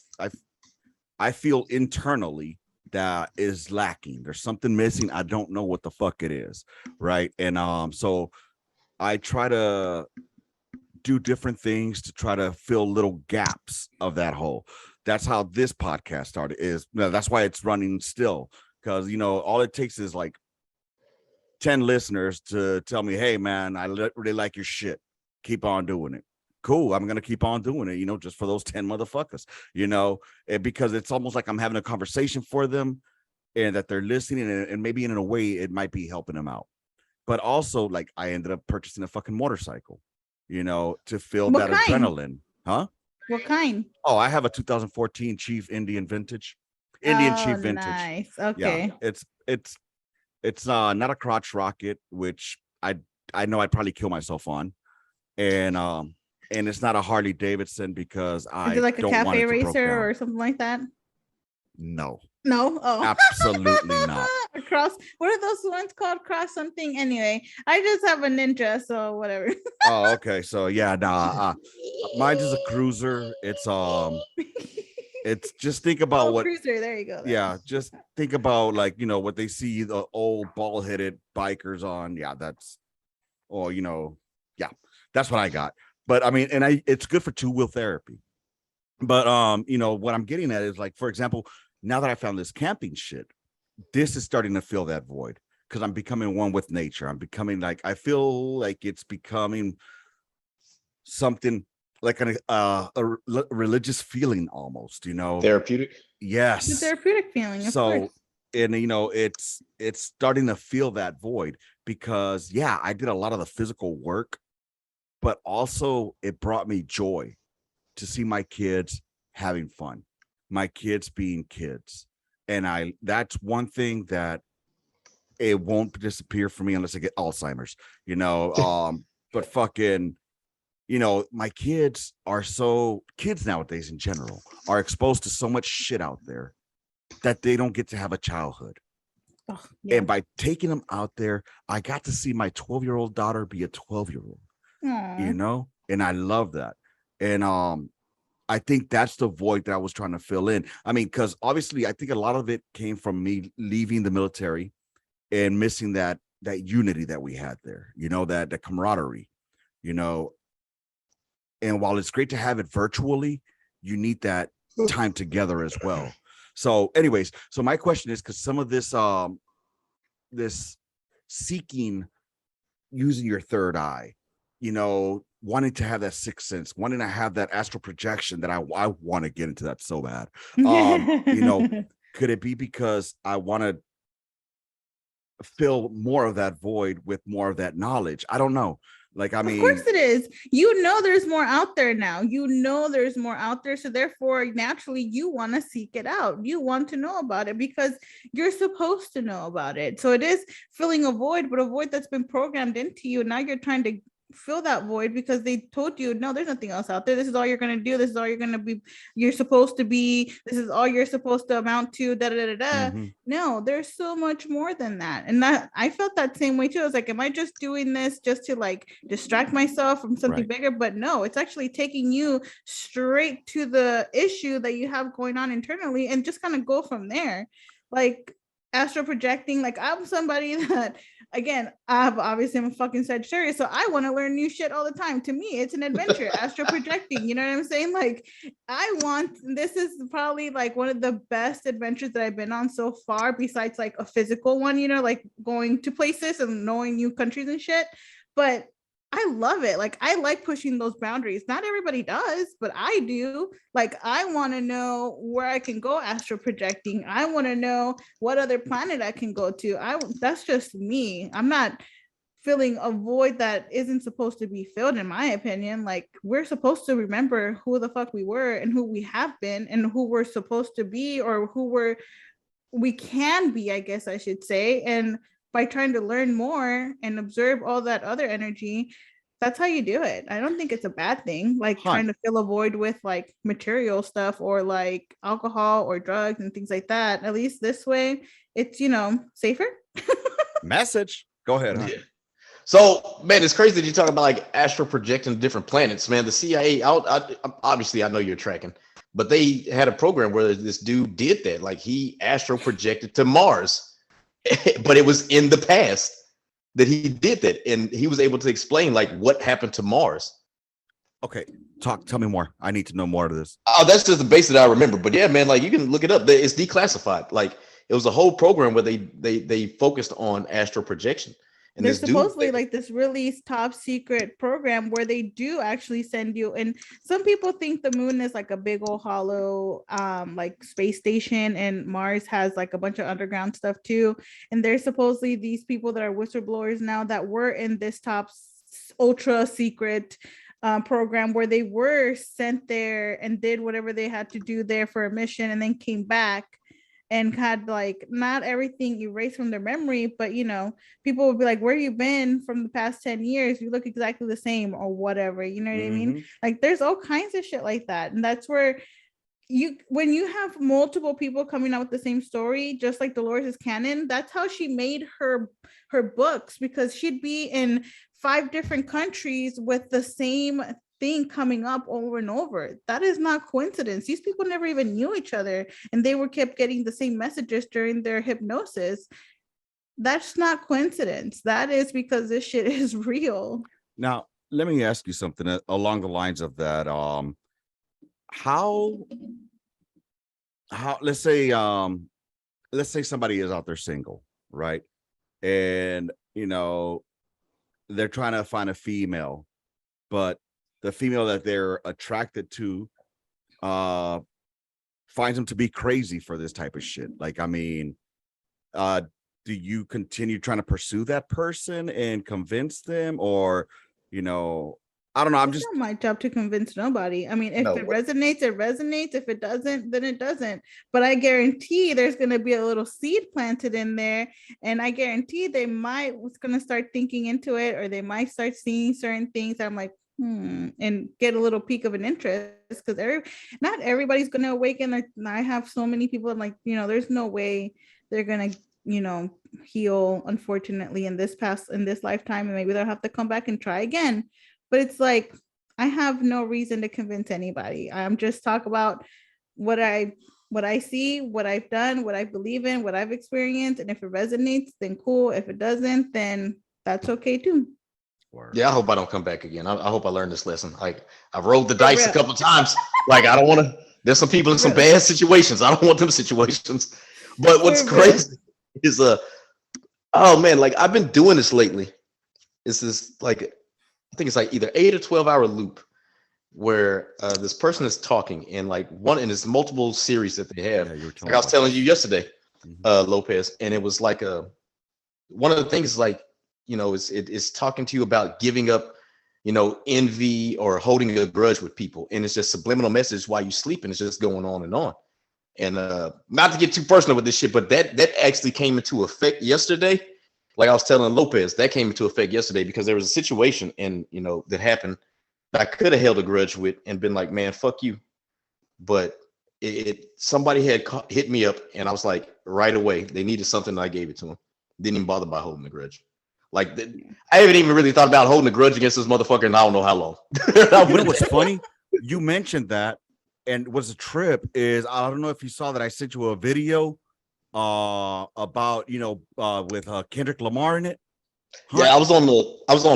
feel internally that is lacking. There's something missing. I don't know what the fuck it is, right? And so I try to do different things to try to fill little gaps of that hole. That's how this podcast started. That's why it's running still, because all it takes is like 10 listeners to tell me, hey man, I really like your shit. Keep on doing it. Cool. I'm gonna keep on doing it, just for those 10 motherfuckers, because it's almost like I'm having a conversation for them, and that they're listening, and maybe in a way it might be helping them out. But also, like, I ended up purchasing a fucking motorcycle, to feel What that kind? adrenaline. Huh? What kind? Oh, I have a 2014 Chief Indian Chief Vintage. Nice. Okay. Yeah, it's not a crotch rocket, which I know I'd probably kill myself on, and it's not a Harley Davidson, because I Is it like a don't want cafe it to broke racer down. or something like that? No, No. Oh, absolutely not. Cross. What are those ones called? Cross something. Anyway, I just have a Ninja, so whatever. Oh, okay. So yeah, nah. Mine is a cruiser. It's just think about what. Cruiser. There you go. Yeah, just think about like what they see the old bald-headed bikers on. Yeah, yeah, that's what I got. But I mean, and it's good for two-wheel therapy. But what I'm getting at is, like, for example, now that I found this camping shit, this is starting to fill that void, because I'm becoming one with nature. I'm becoming like, I feel like it's becoming something like a religious feeling almost, Therapeutic. Yes. The therapeutic feeling. Of So, course. and it's starting to fill that void, because yeah, I did a lot of the physical work, but also it brought me joy to see my kids having fun, my kids being kids. And that's one thing that it won't disappear for me unless I get Alzheimer's, but fucking, my kids nowadays in general are exposed to so much shit out there that they don't get to have a childhood. Oh, yeah. And by taking them out there, I got to see my 12-year-old daughter be a 12-year-old, and I love that. And I think that's the void that I was trying to fill in. I mean, because obviously I think a lot of it came from me leaving the military and missing that unity that we had there, that camaraderie, and while it's great to have it virtually, you need that time together as well. So anyways, so my question is, because some of this seeking, using your third eye, wanting to have that sixth sense, wanting to have that astral projection, that I want to get into that so bad. Could it be because I want to fill more of that void with more of that knowledge? I don't know. Like, I mean, of course it is. There's more out there now. There's more out there. So therefore, naturally, you want to seek it out. You want to know about it because you're supposed to know about it. So it is filling a void, but a void that's been programmed into you. Now you're trying to fill that void because they told you, no, there's nothing else out there. This is all you're going to do. This is all you're going to be. You're supposed to be. This is all you're supposed to amount to. Da, da, da, da. Mm-hmm. No, there's so much more than that. And that I felt that same way too. I was like, am I just doing this just to like distract myself from something bigger? But no, it's actually taking you straight to the issue that you have going on internally and just kind of go from there. Like astral projecting, like I'm somebody that, again, I'm a fucking Sagittarius, so I want to learn new shit all the time. To me, it's an adventure. Astral projecting, you know what I'm saying? Like, this is probably like one of the best adventures that I've been on so far, besides like a physical one, like going to places and knowing new countries and shit. But I love it. Like, I like pushing those boundaries. Not everybody does, but I do. Like, I want to know where I can go astral projecting. I want to know what other planet I can go to. That's just me. I'm not filling a void that isn't supposed to be filled, in my opinion. Like, we're supposed to remember who the fuck we were and who we have been and who we're supposed to be, or we can be, I guess I should say. And by trying to learn more and observe all that other energy. That's how you do it. I don't think it's a bad thing, like trying to fill a void with like material stuff or like alcohol or drugs and things like that. At least this way, it's, you know, safer. Message. Go ahead. Huh? Yeah. So, man, it's crazy that you talk about like astral projecting to different planets, man. The CIA, obviously, I know you're tracking, but they had a program where this dude did that. Like he astral projected to Mars, but it was in the past that he did that, and he was able to explain like what happened to Mars. Okay, tell me more. I need to know more of this. Oh, that's just the base that I remember. But yeah, man, like you can look it up. It's declassified. Like it was a whole program where they focused on astral projection. And there's supposedly like this really top secret program where they do actually send you, and some people think the moon is like a big old hollow like space station, and Mars has like a bunch of underground stuff too. And there's supposedly these people that are whistleblowers now that were in this top ultra secret program where they were sent there and did whatever they had to do there for a mission, and then came back and had like not everything erased from their memory, but you know, people would be like, where you been from the past 10 years? You look exactly the same or whatever, you know what I mean? Like there's all kinds of shit like that. And that's where when you have multiple people coming out with the same story, just like Dolores' canon, that's how she made her books, because she'd be in 5 different countries with the same thing coming up over and over. That is not coincidence. These people never even knew each other, and they were kept getting the same messages during their hypnosis. That's not coincidence. That is because this shit is real. Now, let me ask you something along the lines of that. How let's say somebody is out there single, right? And you know, they're trying to find a female, but the female that they're attracted to finds them to be crazy for this type of shit. Like, I mean, do you continue trying to pursue that person and convince them, or, you know, I don't know. It's not my job to convince nobody. I mean, if it resonates, it resonates. If it doesn't, then it doesn't. But I guarantee there's going to be a little seed planted in there. And I guarantee they might going to start thinking into it, or they might start seeing certain things. I'm like, and get a little peak of an interest, because not everybody's going to awaken. I have so many people, I'm like, you know, there's no way they're going to, you know, heal, unfortunately, in this lifetime, and maybe they'll have to come back and try again. But it's like, I have no reason to convince anybody. I'm just talk about what I see, what I've done, what I believe in, what I've experienced. And if it resonates, then cool. If it doesn't, then that's okay too. Yeah, I hope I don't come back again. I hope I learned this lesson. Like I've rolled the dice a couple of times. Like I don't want to. There's some people in some bad situations. I don't want them situations. But what's crazy is oh man, like I've been doing this lately. It's this like, I think it's like either 8 or 12-hour loop where this person is talking, and like in this multiple series that they have. Yeah, like I was telling you yesterday, Lopez, and it was like one of the things like, you know, it's talking to you about giving up, you know, envy or holding a grudge with people, and it's just subliminal message while you sleep, and it's just going on and on. And not to get too personal with this shit, but that actually came into effect yesterday. Like I was telling Lopez, that came into effect yesterday because there was a situation, and you know, that happened that I could have held a grudge with and been like, man, fuck you. But somebody had hit me up, and I was like, right away, they needed something, and I gave it to them. Didn't even bother by holding the grudge. Like I haven't even really thought about holding a grudge against this motherfucker in I don't know how long. You know what's funny? You mentioned that, and what's a trip is, I don't know if you saw that I sent you a video about, you know, with Kendrick Lamar in it. Yeah, I was on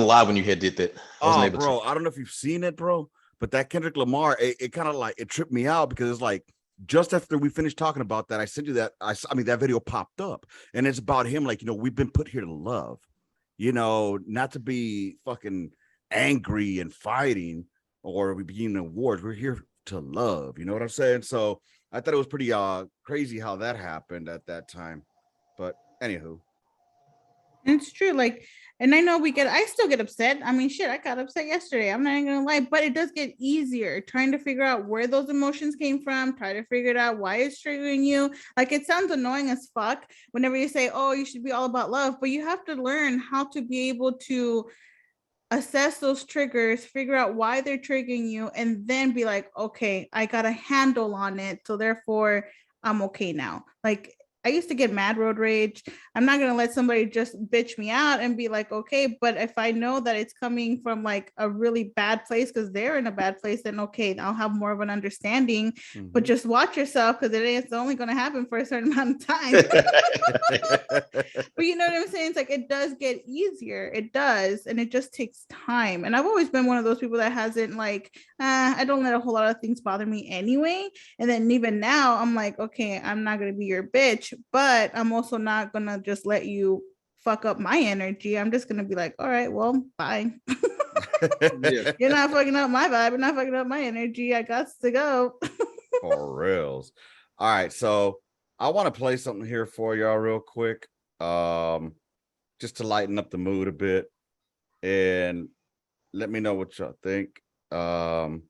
live when you had did that. I don't know if you've seen it, bro, but that Kendrick Lamar, it kind of like, it tripped me out, because it's like, just after we finished talking about that, I sent you that. I mean, that video popped up, and it's about him, like, you know, we've been put here to love, you know, not to be fucking angry and fighting or we being in wars. We're here to love, you know what I'm saying? So I thought it was pretty crazy how that happened at that time. But anywho, It's true. Like, and I know I still get upset. I mean, shit, I got upset yesterday. I'm not even gonna lie, but it does get easier trying to figure out where those emotions came from, try to figure it out why it's triggering you. Like, it sounds annoying as fuck whenever you say, oh, you should be all about love, but you have to learn how to be able to assess those triggers, figure out why they're triggering you, and then be like, okay, I got a handle on it. So therefore, I'm okay now. Like, I used to get mad road rage. I'm not gonna let somebody just bitch me out and be like, okay, but if I know that it's coming from like a really bad place because they're in a bad place, then okay, I'll have more of an understanding. But just watch yourself because it's only gonna happen for a certain amount of time. But you know what I'm saying? It's like it does get easier. It does, and it just takes time. And I've always been one of those people that hasn't like, I don't let a whole lot of things bother me anyway. And then even now, I'm like, okay, I'm not gonna be your bitch, but I'm also not gonna just let you fuck up my energy. I'm just gonna be like, all right, well, bye. Yeah. You're not fucking up my vibe. You're not fucking up my energy. I got to go. For reals. All right, so I want to play something here for y'all real quick, just to lighten up the mood a bit, and let me know what y'all think. You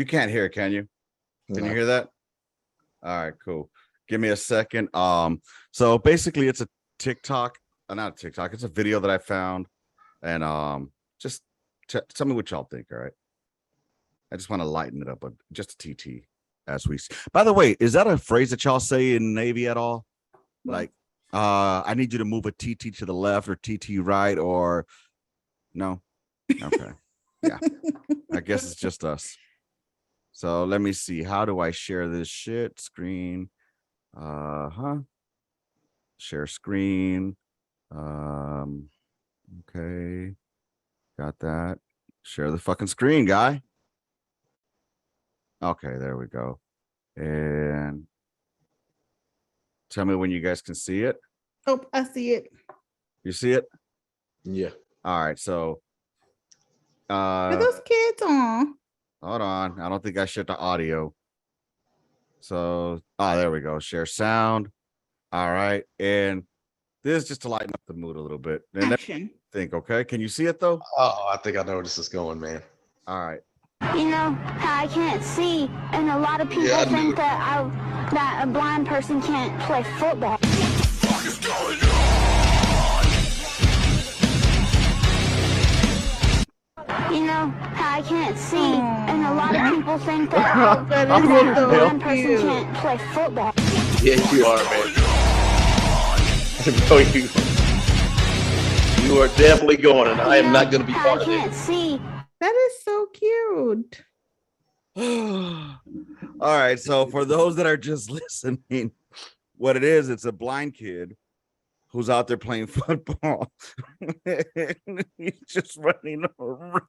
can't hear it, can you? Can you hear that? All right, cool. Give me a second. So basically, it's a TikTok, not a TikTok. It's a video that I found, and just tell me what y'all think. All right. I just want to lighten it up, but just a TT as we. By the way, is that a phrase that y'all say in Navy at all? Like, I need you to move a TT to the left or TT right, or no? Okay, yeah. I guess it's just us. So let me see. How do I share this shit? Screen. Share screen. Okay. Got that. Share the fucking screen, guy. Okay, there we go. And tell me when you guys can see it. Oh, I see it. You see it? Yeah. All right. So Are those kids on? hold on. I don't think I shared the audio. So there we go. Share sound. All right. And this is just to lighten up the mood a little bit. And Action. think, okay. Can you see it though? Oh, I think I know where this is going, man. All right. You know how I can't see, and a lot of people think that a blind person can't play football. You know how I can't see, and a lot of people think that a blind person can't play football. Yeah, you are, man. No, you are definitely going, and I am not going to be part of it. I can't see. That is so cute. All right. So for those that are just listening, what it is, it's a blind kid who's out there playing football. He's just running around.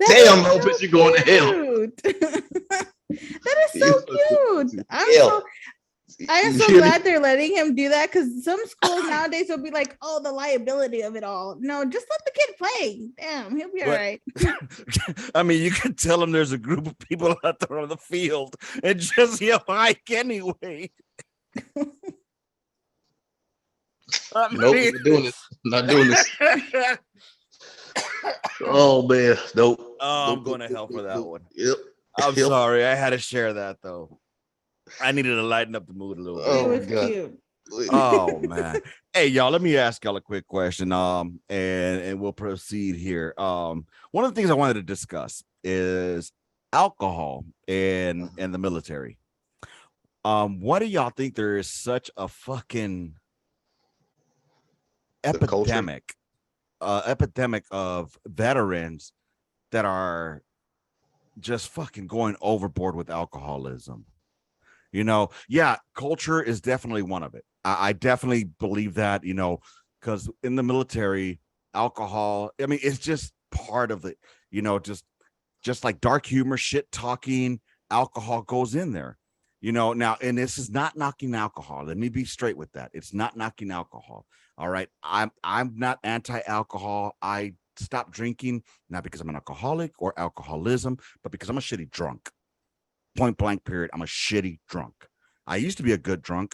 Damn, Lopez, you're going to hell. That is so cute. I am so glad they're letting him do that, because some schools nowadays will be like, oh, the liability of it all. No, just let the kid play. Damn, he'll be all right. I mean, you can tell him there's a group of people out there on the field and just yell hike anyway. Nope, not doing this. Not doing this. Oh man, nope. Oh, I'm going to hell for that one. Yep. I'm sorry. I had to share that though. I needed to lighten up the mood a little bit. Oh, It was God. cute. Oh man. Hey y'all, let me ask y'all a quick question. And we'll proceed here. One of the things I wanted to discuss is alcohol in the military. What do y'all think there is such a fucking epidemic of veterans that are just fucking going overboard with alcoholism? You know, yeah, culture is definitely one of it. I definitely believe that, you know, because in the military, alcohol, I mean, it's just part of it, you know, just like dark humor, shit talking, alcohol goes in there, you know. Now, and this is not knocking alcohol. Let me be straight with that. It's not knocking alcohol. All right. I'm not anti-alcohol. I stopped drinking, not because I'm an alcoholic or alcoholism, but because I'm a shitty drunk. Point blank period. I'm a shitty drunk. I used to be a good drunk.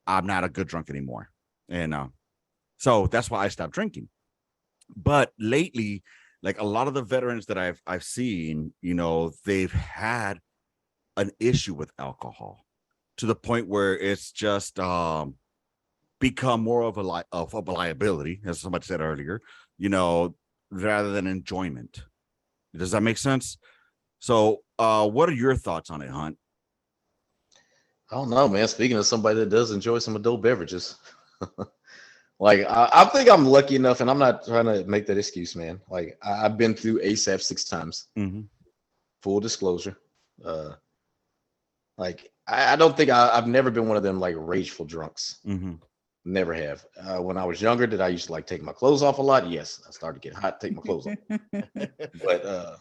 I'm not a good drunk anymore. And so that's why I stopped drinking. But lately, like a lot of the veterans that I've seen, you know, they've had an issue with alcohol to the point where it's just become more of a liability, as somebody said earlier, you know, rather than enjoyment. Does that make sense? So what are your thoughts on it, Hunt? I don't know, man. Speaking of somebody that does enjoy some adult beverages, like I think I'm lucky enough, and I'm not trying to make that excuse, man. Like I've been through ASAP 6 times. Mm-hmm. Full disclosure. Like I don't think I've never been one of them like rageful drunks. Mm-hmm. Never have. When I was younger, did I used to like take my clothes off a lot? Yes, I started to get hot, take my clothes off. But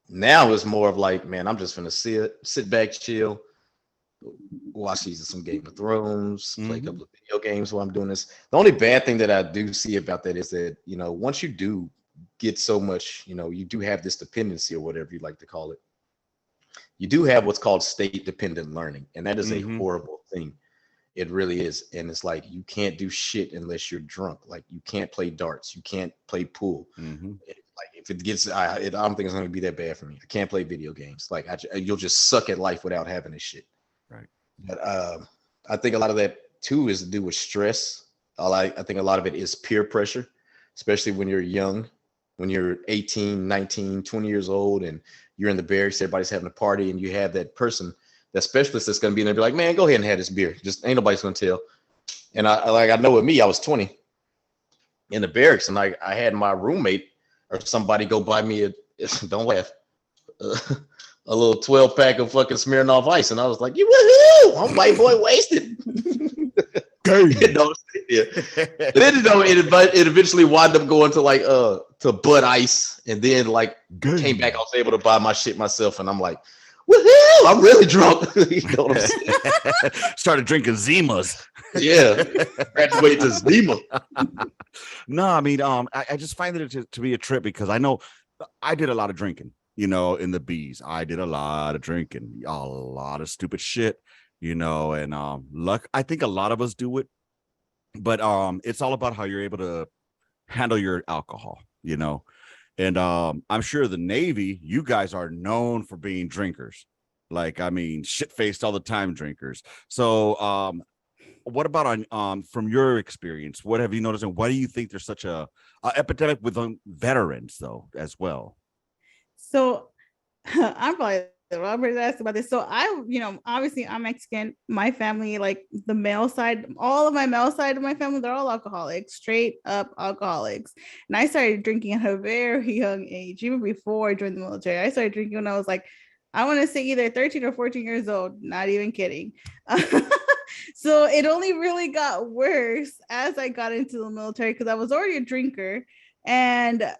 now it's more of like, man, I'm just gonna sit back, chill, watch some Game of Thrones, play a couple of video games while I'm doing this. The only bad thing that I do see about that is that, you know, once you do get so much, you know, you do have this dependency or whatever you like to call it. You do have what's called state dependent learning, and that is a horrible thing. It really is. And it's like you can't do shit unless you're drunk. Like you can't play darts, you can't play pool. Like if it gets, I don't think it's going to be that bad for me. I can't play video games. Like you'll just suck at life without having this shit. Right. But I think a lot of that too is to do with stress. I think a lot of it is peer pressure, especially when you're young, when you're 18, 19, 20 years old, and you're in the barracks, everybody's having a party, and you have that person, that specialist that's going to be in there, be like, man, go ahead and have this beer. Just ain't nobody's going to tell. And I know with me, I was 20 in the barracks, and I had my roommate or somebody go buy me don't laugh, a little 12 pack of fucking Smirnoff Ice, and I was like, you woohoo! I'm white boy wasted. You know, yeah. Then, you know, it eventually wound up going to like to Bud Ice, and then like came back. I was able to buy my shit myself, and I'm like, woohoo! I'm really drunk. You know what I'm saying? Started drinking Zimas. Yeah, graduated to Zima. No, I mean, I just find it to be a trip because I know I did a lot of drinking. You know, in the bees, I did a lot of drinking, a lot of stupid shit. You know, and I think a lot of us do it, but it's all about how you're able to handle your alcohol. You know, and I'm sure the Navy, you guys are known for being drinkers. Like, I mean, shit-faced all the time drinkers. So what about on from your experience? What have you noticed, and why do you think there's such a epidemic with veterans though as well? So I'm probably the wrong person to ask about this. So obviously I'm Mexican. My family, like the male side, all of my male side of my family, they're all alcoholics, straight up alcoholics. And I started drinking at a very young age, even before I joined the military. I started drinking when I was like, I want to say either 13 or 14 years old, not even kidding. So it only really got worse as I got into the military because I was already a drinker, and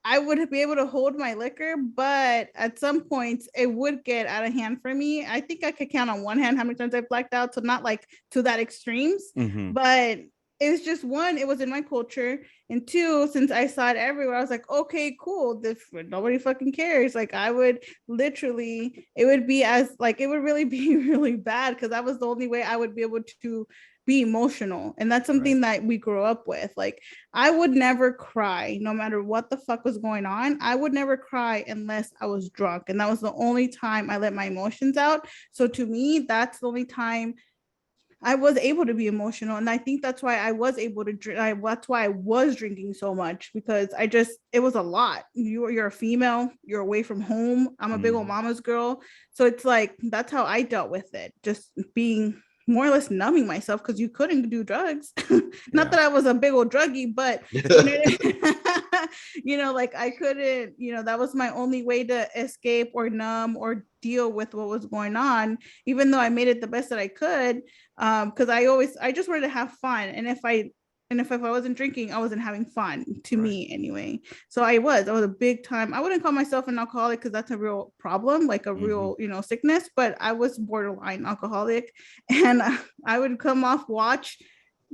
I would be able to hold my liquor, but at some points it would get out of hand for me. I think I could count on one hand how many times I blacked out. So not like to that extremes, but it was just one, it was in my culture. And two, since I saw it everywhere, I was like, okay, cool. Nobody fucking cares. Like I would literally, it would be as like, it would really be really bad because that was the only way I would be able to be emotional. And that's something that we grew up with. Like I would never cry no matter what the fuck was going on. I would never cry unless I was drunk, and that was the only time I let my emotions out. So to me, that's the only time I was able to be emotional. And I think that's why I was able to drink. That's why I was drinking so much, because it was a lot. You're a female, you're away from home. I'm a big old mama's girl. So it's like, that's how I dealt with it. Just being more or less numbing myself because you couldn't do drugs. Not that I was a big old druggie, but like I couldn't, that was my only way to escape or numb or deal with what was going on, even though I made it the best that I could. Because I just wanted to have fun. And if I wasn't drinking, I wasn't having fun, to me anyway. So I was a big time. I wouldn't call myself an alcoholic because that's a real problem, like a real, sickness, but I was borderline alcoholic. And I would come off watch,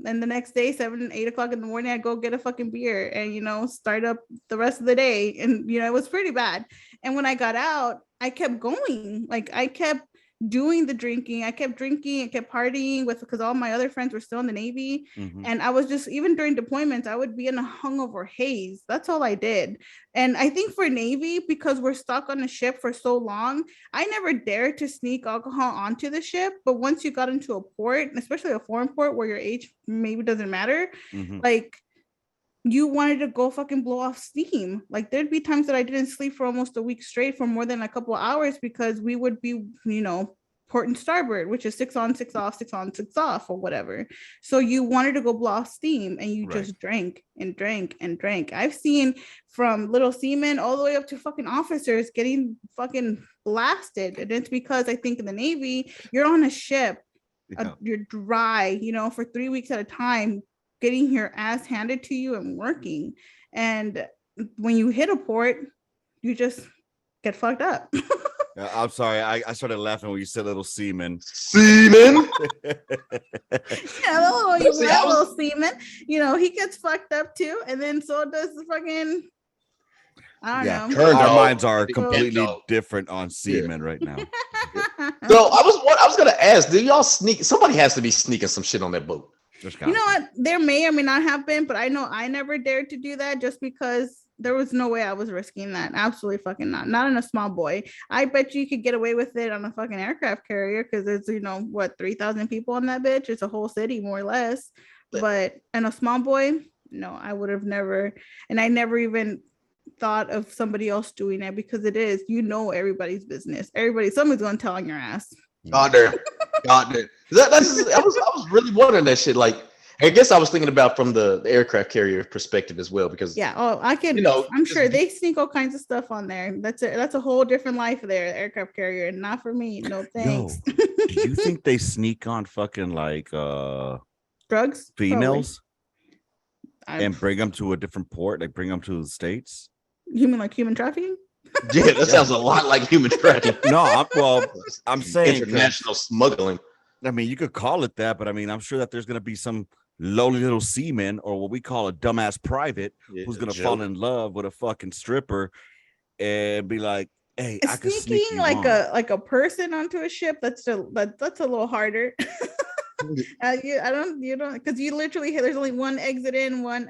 and the next day, 7, 8 o'clock in the morning, I'd go get a fucking beer and, start up the rest of the day. And, it was pretty bad. And when I got out, I kept going. Like I kept doing the drinking. I kept drinking, I kept partying with, because all my other friends were still in the Navy. And I was just, even during deployments, I would be in a hungover haze. That's all I did. And I think for Navy, because we're stuck on the ship for so long, I never dared to sneak alcohol onto the ship. But once you got into a port, especially a foreign port where your age maybe doesn't matter, like you wanted to go fucking blow off steam. Like there'd be times that I didn't sleep for almost a week straight for more than a couple of hours because we would be, port and starboard, which is 6 on, 6 off, 6 on, 6 off, or whatever. So you wanted to go blow off steam and you just drank and drank and drank. I've seen from little seamen all the way up to fucking officers getting fucking blasted. And it's because I think in the Navy, you're on a ship, you're dry, for 3 weeks at a time, getting your ass handed to you and working. And when you hit a port, you just get fucked up. I'm sorry. I started laughing when you said little seaman. Seaman? Little seaman. He gets fucked up too. And then so does the fucking, I don't know. Our minds are completely different on seamen right now. So I was gonna ask, do y'all sneak? Somebody has to be sneaking some shit on that boat. You know what? There may or may not have been, but I know I never dared to do that just because there was no way I was risking that. Absolutely fucking not. Not in a small boy. I bet you could get away with it on a fucking aircraft carrier because there's, 3,000 people on that bitch. It's a whole city, more or less. But in a small boy, no, I would have never. And I never even thought of somebody else doing it because it is, everybody's business. Someone's going to tell on your ass. God damn. I was really wondering that shit. Like, I guess I was thinking about from the aircraft carrier perspective as well, because I can. I'm sure they sneak all kinds of stuff on there. That's a whole different life there, the aircraft carrier, and not for me. No thanks. Do you think they sneak on fucking like drugs, females, and bring them to a different port? Like bring them to the States? You mean like human trafficking? Yeah, that sounds a lot like human trafficking. No, I'm saying international smuggling. I mean, you could call it that, but I mean, I'm sure that there's going to be some lowly little seaman, or what we call a dumbass private, who's going to fall in love with a fucking stripper and be like, "Hey, I can sneak you like on." a person onto a ship. That's a little harder. You don't, because you literally, there's only one exit in, one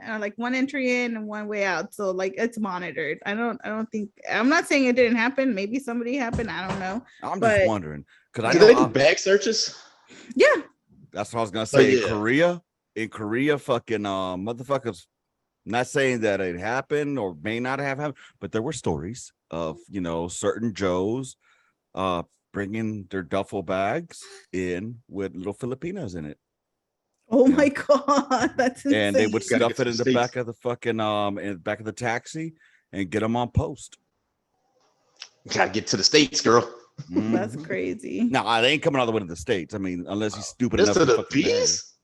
entry in and one way out, so like it's monitored. I don't think, I'm not saying it didn't happen, maybe somebody happened, I don't know. I'm just wondering, because do they do bag searches? Yeah, that's what I was gonna say. In Korea, fucking motherfuckers, not saying that it happened or may not have happened, but there were stories of certain Joes bringing their duffel bags in with little Filipinas in it. Oh my god, that's insane. And they would stuff it in the back of the fucking in the back of the taxi and get them on post. Gotta get to the States, girl. That's crazy. No, they ain't coming all the way to the States. I mean, unless he's stupid just enough to the bees.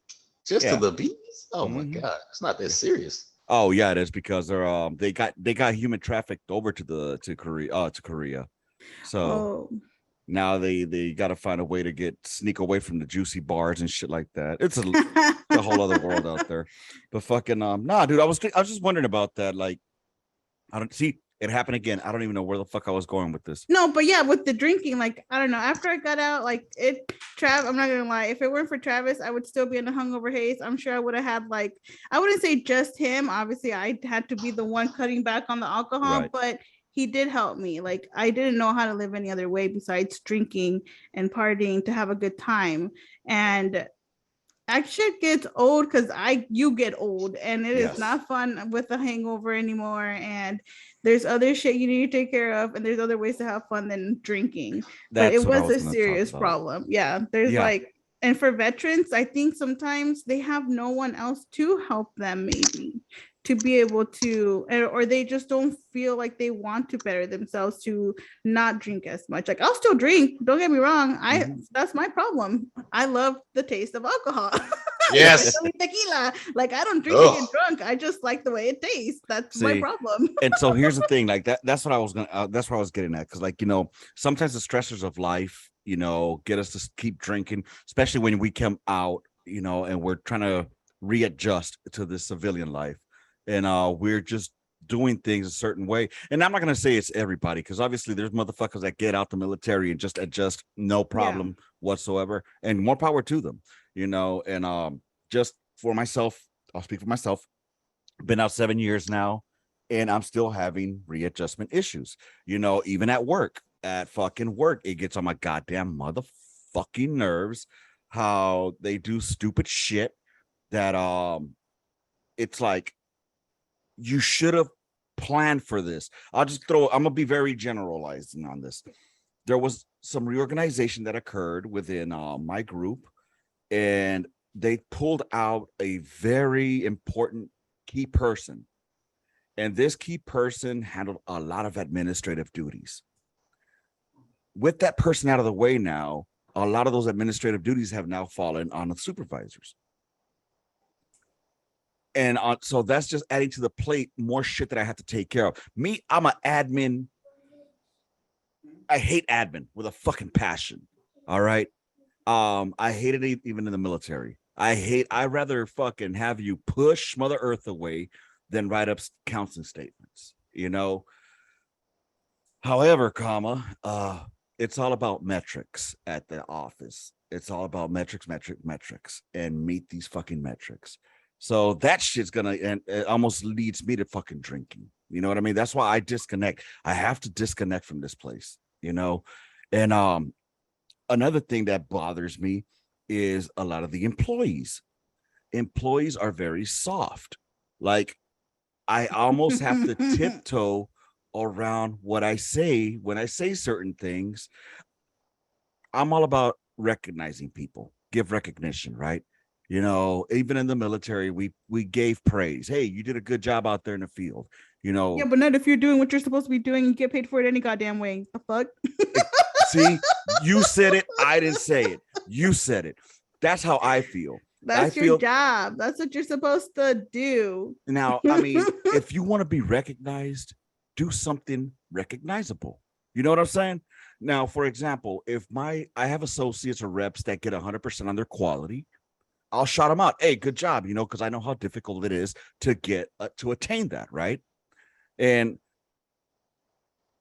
Just to the bees. Oh my god, it's not that serious. Oh yeah, it is, because they're they got human trafficked over to Korea. So now they got to find a way to sneak away from the juicy bars and shit like that. It's a whole other world out there. But fucking nah, dude, I was just wondering about that. Like, I don't see it happen again. I don't even know where the fuck I was going with this. No, but yeah, with the drinking, like, I don't know. After I got out, like I'm not gonna lie. If it weren't for Travis, I would still be in a hungover haze. I'm sure I would have had, like, I wouldn't say just him. Obviously, I had to be the one cutting back on the alcohol, but he did help me. Like, I didn't know how to live any other way besides drinking and partying to have a good time. And that shit gets old because you get old, and it is not fun with a hangover anymore. And there's other shit you need to take care of, and there's other ways to have fun than drinking. But it was a serious problem. Yeah, there's like, and for veterans, I think sometimes they have no one else to help them, maybe to be able to, or they just don't feel like they want to better themselves to not drink as much. Like, I'll still drink, don't get me wrong. That's my problem. I love the taste of alcohol. Yes. Tequila. Like, I don't drink to get drunk. I just like the way it tastes. That's my problem. And so here's the thing, like that's what I was getting at. Cause like, sometimes the stressors of life, get us to keep drinking, especially when we come out, and we're trying to readjust to this civilian life. And we're just doing things a certain way. And I'm not going to say it's everybody, because obviously there's motherfuckers that get out the military and just adjust, no problem whatsoever, and more power to them, and just for myself, I'll speak for myself. Been out 7 years now, and I'm still having readjustment issues, even at work. At fucking work, it gets on my goddamn motherfucking nerves how they do stupid shit that it's like, you should have planned for this. I'm gonna be very generalizing on this. There was some reorganization that occurred within my group, and they pulled out a very important key person. And this key person handled a lot of administrative duties. With that person out of the way now, a lot of those administrative duties have now fallen on the supervisors. And so that's just adding to the plate more shit that I have to take care of. Me, I'm an admin. I hate admin with a fucking passion. All right. I hate it even in the military. I'd rather fucking have you push Mother Earth away than write up counseling statements, However, it's all about metrics at the office. It's all about metrics, and meet these fucking metrics. So that shit's and it almost leads me to fucking drinking. You know what I mean? That's why I disconnect. I have to disconnect from this place, And another thing that bothers me is a lot of the employees. Employees are very soft. Like, I almost have to tiptoe around what I say when I say certain things. I'm all about recognizing people, give recognition, right? Even in the military, we gave praise. Hey, you did a good job out there in the field. Yeah, but not if you're doing what you're supposed to be doing and get paid for it any goddamn way. The fuck? See, you said it. I didn't say it. You said it. That's how I feel. That's your job. That's what you're supposed to do. Now, I mean, if you want to be recognized, do something recognizable. You know what I'm saying? Now, for example, if I have associates or reps that get 100% on their quality, I'll shout them out. Hey, good job, because I know how difficult it is to get to attain that, right? And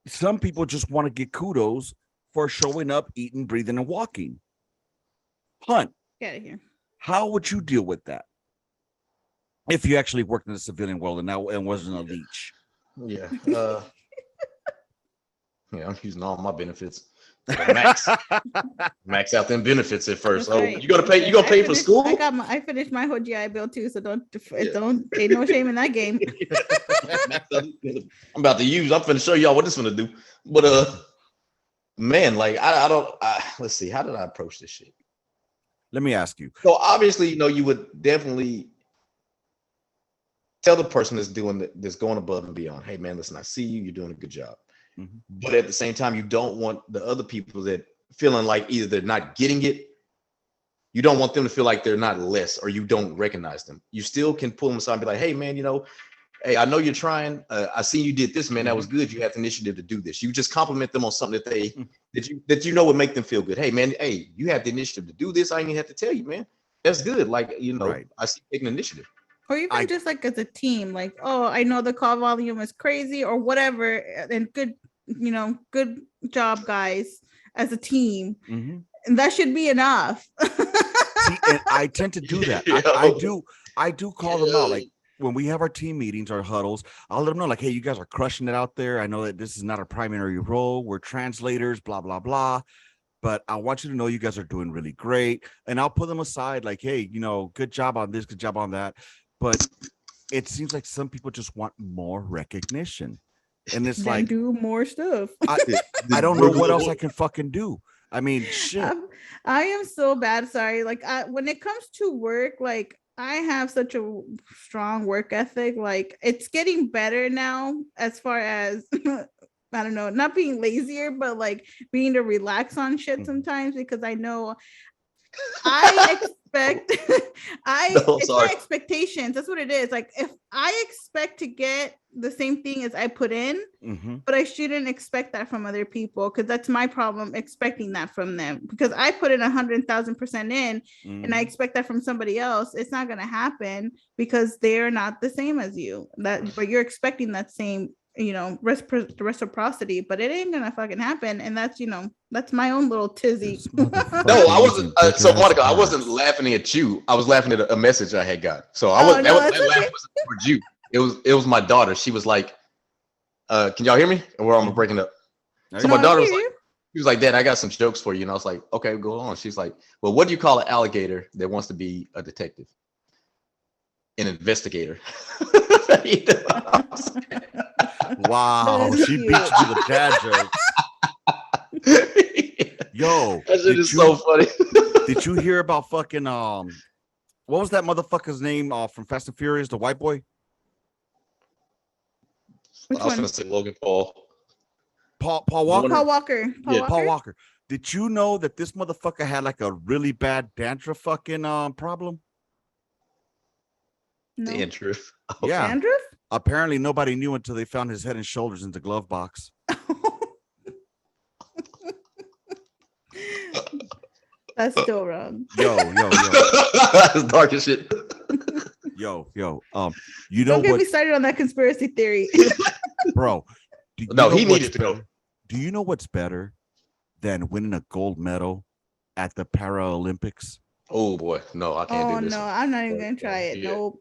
some people just want to get kudos for showing up, eating, breathing, and walking. Hunt, get out of here. How would you deal with that if you actually worked in the civilian world and wasn't a leech? Yeah. Yeah, I'm using all my benefits. Max out them benefits at first. That's right. You gonna pay for school? I finished my whole GI Bill too, so don't ain't no shame in that game. I'm finna show y'all what this gonna do. But man, like let's see, how did I approach this shit? Let me ask you. So obviously, you would definitely tell the person that's going above and beyond. Hey man, listen, I see you, you're doing a good job. Mm-hmm. But at the same time, you don't want the other people that feeling like either they're not getting it, you don't want them to feel like they're not less, or you don't recognize them. You still can pull them aside and be like, hey man, hey, I know you're trying. I see you did this, man. That was good. You had the initiative to do this. You just compliment them on something that you know would make them feel good. Hey man, hey, you have the initiative to do this. I ain't even have to tell you, man. That's good. Like, right. I see you taking initiative. Or even just like as a team, like, oh, I know the call volume is crazy or whatever, and good job, guys, as a team. Mm-hmm. And that should be enough. See, and I tend to do that. I do call them out. Like when we have our team meetings, our huddles, I'll let them know, like, hey, you guys are crushing it out there. I know that this is not a primary role. We're translators, blah, blah, blah. But I want you to know you guys are doing really great. And I'll put them aside like, hey, good job on this, good job on that. But it seems like some people just want more recognition. And it's like, do more stuff. I don't know what else I can fucking do. I mean, shit. I am so bad. Sorry. Like when it comes to work, like I have such a strong work ethic. Like it's getting better now as far as I don't know, not being lazier, but like being to relax on shit sometimes, because I know I expect No, it's sorry. my expectations. That's what it is. Like if I expect to get the same thing as I put in, but I shouldn't expect that from other people because that's my problem expecting that from them. Because I put in 100,000% in and I expect that from somebody else, it's not gonna happen because they're not the same as you. But you're expecting that same, reciprocity, but it ain't gonna fucking happen. And that's that's my own little tizzy. No, I wasn't. So Monica, I wasn't laughing at you. I was laughing at a message I had got. So I was that laugh wasn't towards you. It was my daughter. She was like, "Can y'all hear me?" And we're almost breaking up. So my daughter was like, she was like, "Dad, I got some jokes for you." And I was like, "Okay, go on." She's like, "Well, what do you call an alligator that wants to be a detective? An investigator." Wow, she beat you to the dad jokes. Yo, that shit is so funny. Did you hear about fucking what was that motherfucker's name from Fast and Furious, the white boy? I was gonna say Logan Paul. Paul Walker. Paul Walker. Paul Walker. Did you know that this motherfucker had like a really bad dandruff fucking problem? No. Dandruff. Oh, yeah. Dandruff? Apparently nobody knew until they found his head and shoulders in the glove box. That's still wrong. Yo. That's dark as shit. Yo. Don't get me started on that conspiracy theory. Bro. No, he needed to go. Do you know what's better than winning a gold medal at the Paralympics? Oh boy, no, I can't do this. Oh no, I'm not even gonna try it. Yeah. Nope.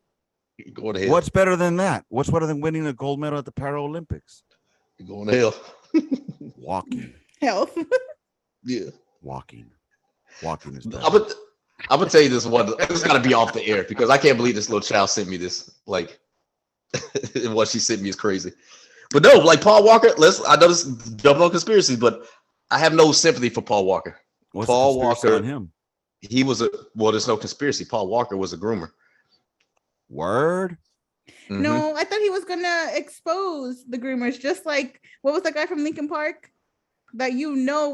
Go ahead. What's better than that? What's better than winning a gold medal at the Paralympics? You're going to hell. Walking. Health. Yeah. Walking is better. I'm gonna tell you this one. It's gotta be off the air because I can't believe this little child sent me this. Like, what she sent me is crazy. But no, like Paul Walker. I know this jumping on conspiracy, but I have no sympathy for Paul Walker. What's Paul Walker on him? He was there's no conspiracy. Paul Walker was a groomer. Word? Mm-hmm. No, I thought he was gonna expose the groomers, just like what was that guy from Lincoln Park? That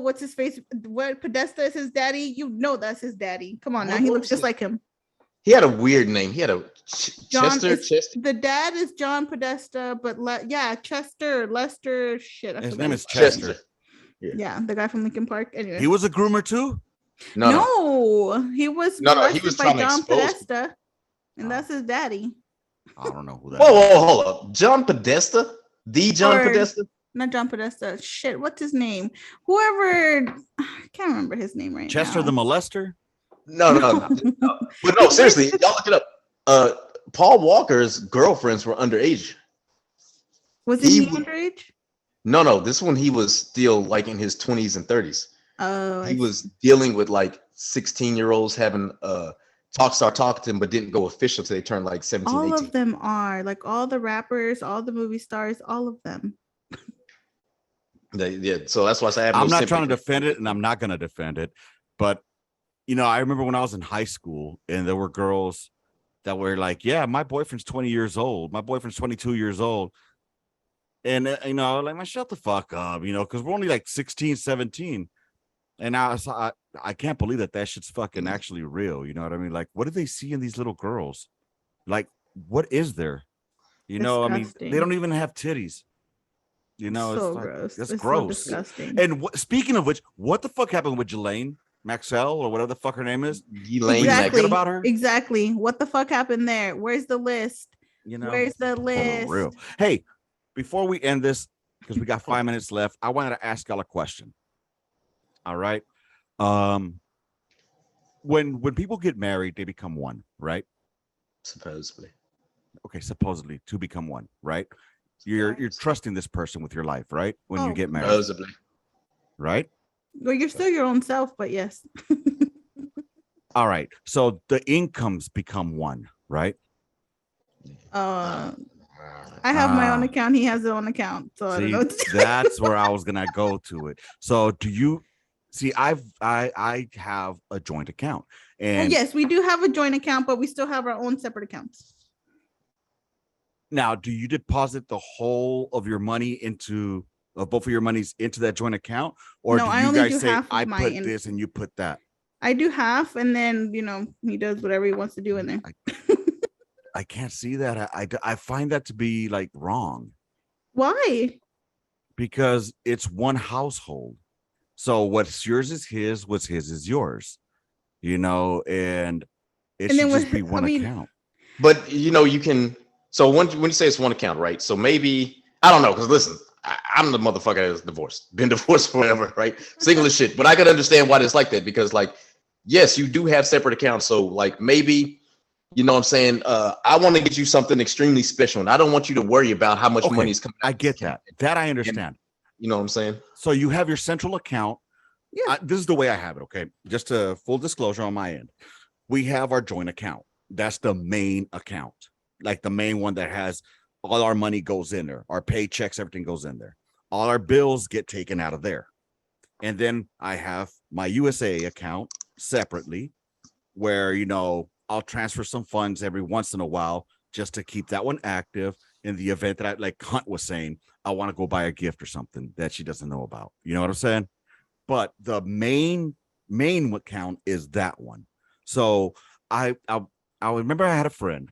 what's his face? What Podesta is his daddy? That's his daddy. Come on now, he looks just like him. He had a weird name. He had a Chester. The dad is John Podesta, but Lester. Shit, his name is Chester. Yeah, the guy from Lincoln Park. Anyway, he was a groomer too. No, he was. He was by John Podesta, and that's his daddy. I don't know who that. Whoa, hold up, John Podesta, Podesta. Not John Podesta. Shit, what's his name? Whoever, I can't remember his name right Chester now. the molester? No. But no, seriously, y'all look it up. Paul Walker's girlfriends were underage. Was he underage? No. This one he was still like in his 20s and 30s. Oh, he was dealing with like 16-year-olds having start talking to him, but didn't go official till they turned like 17, all 18. of them are like all the rappers, all the movie stars, all of them. So that's why I say I'm not trying to defend it, and I'm not going to defend it. But I remember when I was in high school, and there were girls that were like, "Yeah, my boyfriend's 20 years old. My boyfriend's 22 years old." And like, man, shut the fuck up, because we're only like 16, 17. And I can't believe that shit's fucking actually real. You know what I mean? Like, what do they see in these little girls? Like, what is there? Disgusting. I mean, they don't even have titties. So it's gross. That's it's gross. So disgusting. And speaking of which, what the fuck happened with Ghislaine Maxwell or whatever the fuck her name is? Exactly. About her? Exactly. What the fuck happened there? Where's the list? Where's the list? Real. Hey, before we end this, because we got 5 minutes left, I wanted to ask y'all a question. All right. When people get married, they become one, right? Supposedly. Okay, supposedly to become one, right? You're trusting this person with your life, right? When you get married. Supposedly. Right? Well, you're still your own self, but yes. All right. So the incomes become one, right? I have my own account. He has his own account. So I don't know. That's where I was gonna go to it. So do you see? I have a joint account, and yes, we do have a joint account, but we still have our own separate accounts. Now, do you deposit the whole of your money into both of your monies into that joint account, or no, do you guys say I put this and you put that? I do half, and then he does whatever he wants to do in there. I can't see that. I find that to be like wrong. Why? Because it's one household. So what's yours is his, what's his is yours. And it should just be one account. But you can. So when you say it's one account, right? So maybe I don't know, because listen, I'm the motherfucker that's divorced, been divorced forever, right? Single as shit. But I could understand why it's like that, because like, yes, you do have separate accounts. So like maybe, what I'm saying, I want to get you something extremely special, and I don't want you to worry about how much money is coming out. I get that. That I understand. And, you know what I'm saying? So you have your central account. Yeah. This is the way I have it. Okay. Just a full disclosure on my end. We have our joint account. That's the main account, like the main one that has all our money goes in there. Our paychecks, everything goes in there. All our bills get taken out of there. And then I have my USA account separately where, I'll transfer some funds every once in a while just to keep that one active in the event that I, like Hunt was saying, I want to go buy a gift or something that she doesn't know about. You know what I'm saying? But the main account is that one. So I remember I had a friend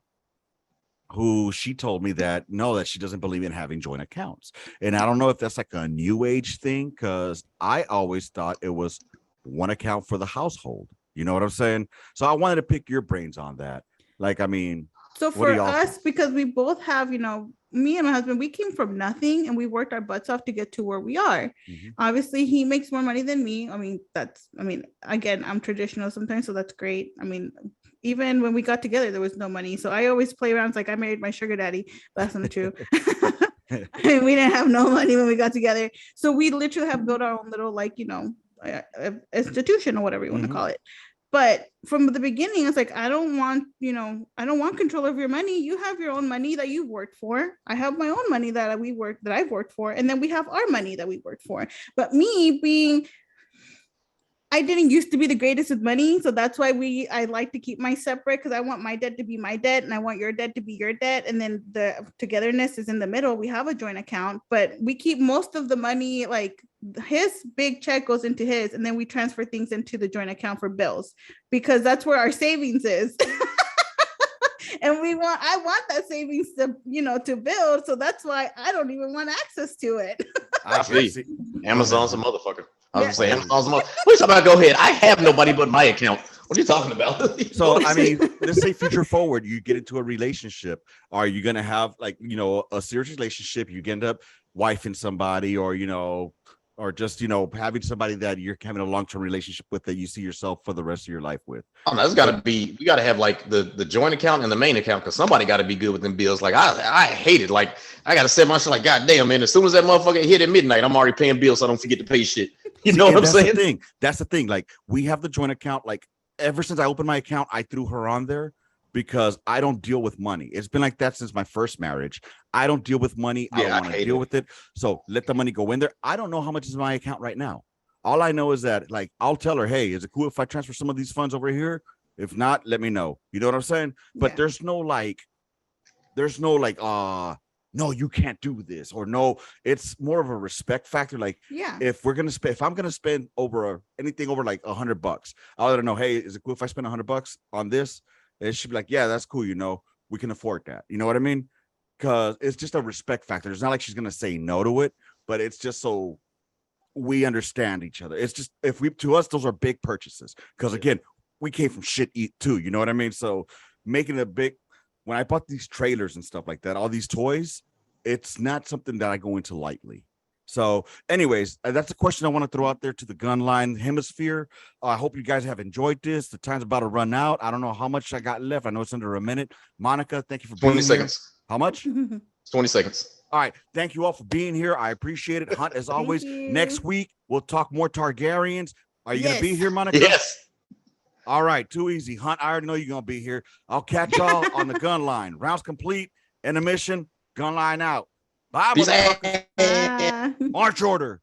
who she told me that she doesn't believe in having joint accounts. And I don't know if that's like a new age thing, because I always thought it was one account for the household. You know what I'm saying? So I wanted to pick your brains on that. Like, I mean, so for us, because we both have, me and my husband, we came from nothing and we worked our butts off to get to where we are. Mm-hmm. Obviously, he makes more money than me. Again, I'm traditional sometimes, so that's great. Even when we got together, there was no money. So I always play around. It's like I married my sugar daddy. That's not true. We didn't have no money when we got together. So we literally have built our own little, institution or whatever you want to call it. But from the beginning, it's like, I don't want control of your money. You have your own money that you worked for. I have my own money that I've worked for. And then we have our money that we worked for. But I didn't used to be the greatest with money. So that's why I like to keep my separate, because I want my debt to be my debt and I want your debt to be your debt. And then the togetherness is in the middle. We have a joint account, but we keep most of the money, like his big check goes into his, and then we transfer things into the joint account for bills, because that's where our savings is. And I want that savings to build. So that's why I don't even want access to it. I see. Amazon's a motherfucker. I was saying, Amazon's a motherfucker. What are you talking about? Go ahead. I have nobody but my account. What are you talking about? So, let's say future forward, you get into a relationship. Are you going to have a serious relationship? You end up wifing somebody, or just, having somebody that you're having a long-term relationship with that you see yourself for the rest of your life with. Oh, no, we got to have like the joint account and the main account, because somebody got to be good with them bills. Like I hate it. Like I got to set myself like, God damn, man, as soon as that motherfucker hit at midnight, I'm already paying bills, so I don't forget to pay shit. You know what I'm saying? That's the thing. Like we have the joint account. Like ever since I opened my account, I threw her on there because I don't deal with money. It's been like that since my first marriage. I don't deal with money. I don't want to deal with it. So let the money go in there. I don't know how much is in my account right now. All I know is that, like, I'll tell her, hey, is it cool if I transfer some of these funds over here? If not, let me know. You know what I'm saying? But there's no no, you can't do this, or no. It's more of a respect factor. Like, if I'm gonna spend over anything over like $100, I'll let her know, hey, is it cool if I spend $100 on this? And she'd be like, yeah, that's cool. We can afford that. You know what I mean? Because it's just a respect factor. It's not like she's gonna say no to it, but it's just so we understand each other. It's just, to us, those are big purchases. Because again, we came from shit too. You know what I mean? So making when I bought these trailers and stuff like that, all these toys, it's not something that I go into lightly. So anyways, that's a question I want to throw out there to the gun line hemisphere. I hope you guys have enjoyed this. The time's about to run out. I don't know how much I got left. I know it's under a minute. Monica, thank you for being 20 seconds. Here. How much? 20 seconds. All right. Thank you all for being here. I appreciate it. Hunt, as always, next week, we'll talk more Targaryens. Are you going to be here, Monica? Yes. All right. Too easy. Hunt, I already know you're going to be here. I'll catch y'all on the gun line. Rounds complete. Intermission. Gun line out. Bye, motherfuckers. March order.